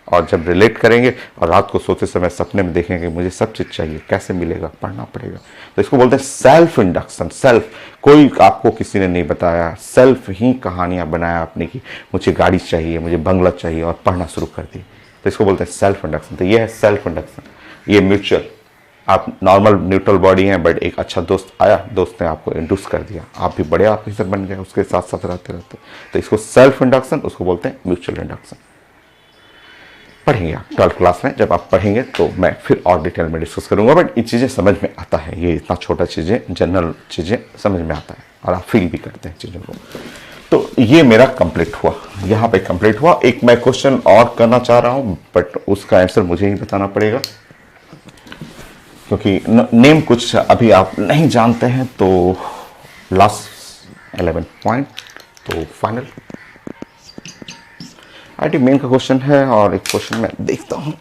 और जब रिलेट करेंगे और रात को सोते समय सपने में देखेंगे मुझे सब चीज़ चाहिए, कैसे मिलेगा, पढ़ना पड़ेगा। तो इसको बोलते हैं सेल्फ इंडक्शन। सेल्फ, कोई आपको किसी ने नहीं बताया, सेल्फ ही कहानियाँ बनाया आपने कि मुझे गाड़ी चाहिए, मुझे बंगला चाहिए, और पढ़ना शुरू कर दी। तो इसको बोलते हैं सेल्फ इंडक्शन। तो ये है सेल्फ इंडक्शन। ये म्यूचुअल, आप नॉर्मल न्यूट्रल बॉडी हैं, बट एक अच्छा दोस्त आया, दोस्त ने आपको इंड्यूस कर दिया, आप भी बड़े ऑफिसर बन गए उसके साथ साथ रहते रहते। तो इसको सेल्फ इंडक्शन, उसको बोलते हैं म्यूचुअल इंडक्शन। पढ़ेंगे आप 12th क्लास में, जब आप पढ़ेंगे तो मैं फिर और डिटेल में डिस्कस करूंगा, बट ये चीज़ें समझ में आता है, ये इतना छोटा चीज़ें, जनरल चीज़ें समझ में आता है और आप फील भी करते हैं चीज़ों को। तो ये मेरा कंप्लीट हुआ, यहाँ पे कंप्लीट हुआ। एक मैं क्वेश्चन और करना चाह रहा हूँ, बट उसका आंसर मुझे ही बताना पड़ेगा, क्योंकि नेम कुछ अभी आप नहीं जानते हैं। तो लास्ट 11 पॉइंट, तो फाइनल आईटी मेन का क्वेश्चन है, और एक क्वेश्चन मैं देखता हूं।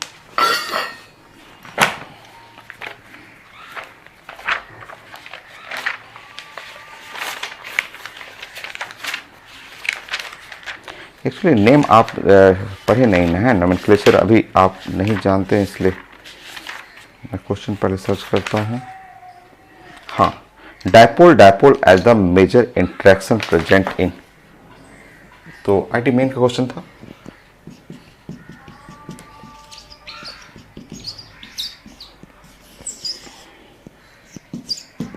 एक्चुअली नेम आप पढ़े नहीं ना है, नोमेनक्लेचर अभी आप नहीं जानते हैं, इसलिए मैं क्वेश्चन पहले सर्च करता हूं। हाँ, dipole, dipole as the major interaction present in. तो आईटी मेन का क्वेश्चन था।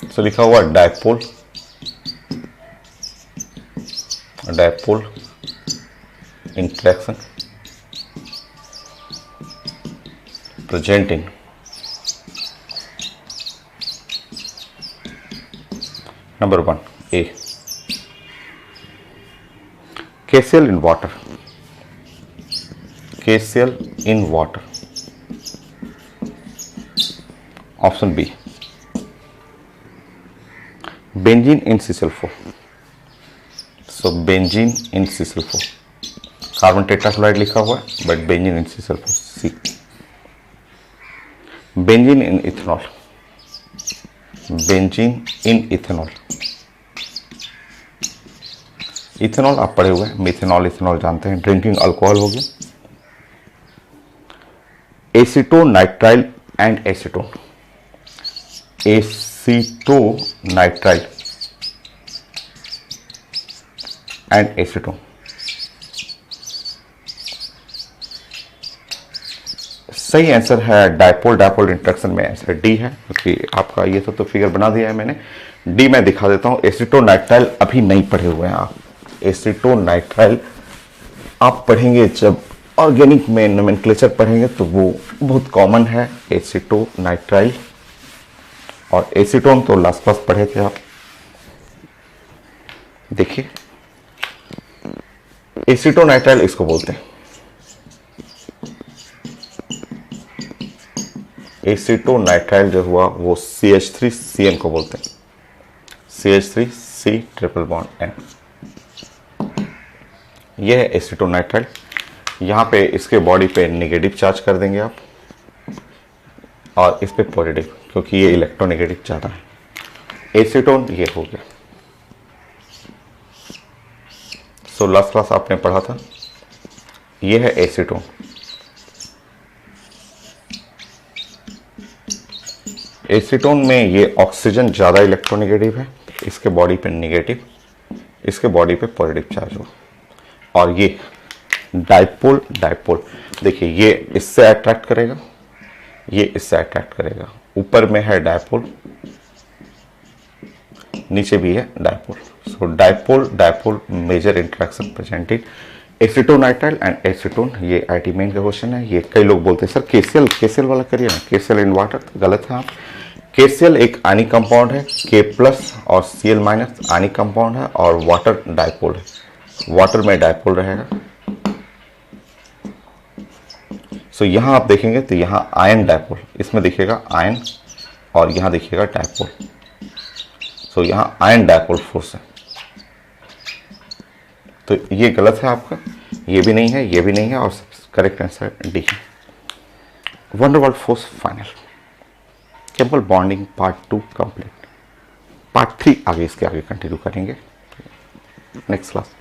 तो लिखा हुआ dipole, dipole interaction present in. Number 1 A, KCl in water, KCl in water. Option B, benzene in CCl4. So benzene in CCl4, carbon tetrachloride लिखा हुआ है, but benzene in CCl4, C. Benzene in ethanol, benzene in ethanol. Ethanol आप पढ़े हुए हैं, methanol, ethanol जानते हैं, drinking alcohol हो गया। Acetonitrile and acetone, acetonitrile and acetone. सही आंसर है डायपोल, डायपोल इंटरेक्शन में आंसर डी है, क्योंकि आपका ये तो फिगर बना दिया है मैंने। डी मैं दिखा देता हूं। एसीटोनाइट्राइल अभी नहीं पढ़े हुए हैं आप। एसीटोनाइट्राइल आप पढ़ेंगे जब ऑर्गेनिक में नोमेनक्लेचर पढ़ेंगे, तो वो बहुत कॉमन है, एसीटोनाइट्राइल। और एसीटोन तो लास्ट क्लास पढ़े थे आप। देखिए, एसीटोनाइट्राइल इसको बोलते हैं, एसीटोनाइट्राइल जो हुआ वो CH3CN को बोलते हैं, CH3C ट्रिपल बॉन्ड N। यह है एसीटोनाइट्राइल। यहाँ पे इसके बॉडी पे नेगेटिव चार्ज कर देंगे आप, और इस पे पॉजिटिव, क्योंकि ये इलेक्ट्रोनेगेटिव ज़्यादा है। एसीटोन ये हो गया। सो लास्ट क्लास आपने पढ़ा था, ये है एसीटोन। एसीटोन में ये ऑक्सीजन ज़्यादा इलेक्ट्रोनेगेटिव है, इसके बॉडी पे नेगेटिव, इसके बॉडी पे पॉजिटिव चार्ज हो। और ये डायपोल, डायपोल देखिए, ये इससे अट्रैक्ट करेगा, ये इससे अट्रैक्ट करेगा। ऊपर में है डायपोल, नीचे भी है dipole. So dipole, dipole major interaction presented acetonitrile and acetone. ये आईटी मेन का क्वेश्चन है। ये कई लोग बोलते हैं सर केसीएल, केसीएल वाला करिए ना, केसीएल इन वाटर। गलत है आप। केसीएल एक आयनिक कंपाउंड है, K+ और Cl- आयनिक कंपाउंड है, और वाटर डायपोल है, वाटर में डायपोल रहेगा। सो यहां आप देखेंगे तो यहां आयन डायपोल, इसमें दिखेगा आयन, और यहां दिखेगा डायपोल। सो यहां आयन डायपोल फोर्स है, तो ये गलत है आपका, ये भी नहीं है, ये भी नहीं है, और करेक्ट आंसर डी है। Van der Waals force final, chemical bonding part 2 complete. Part 3 आगे, इसके आगे कंटिन्यू करेंगे नेक्स्ट क्लास।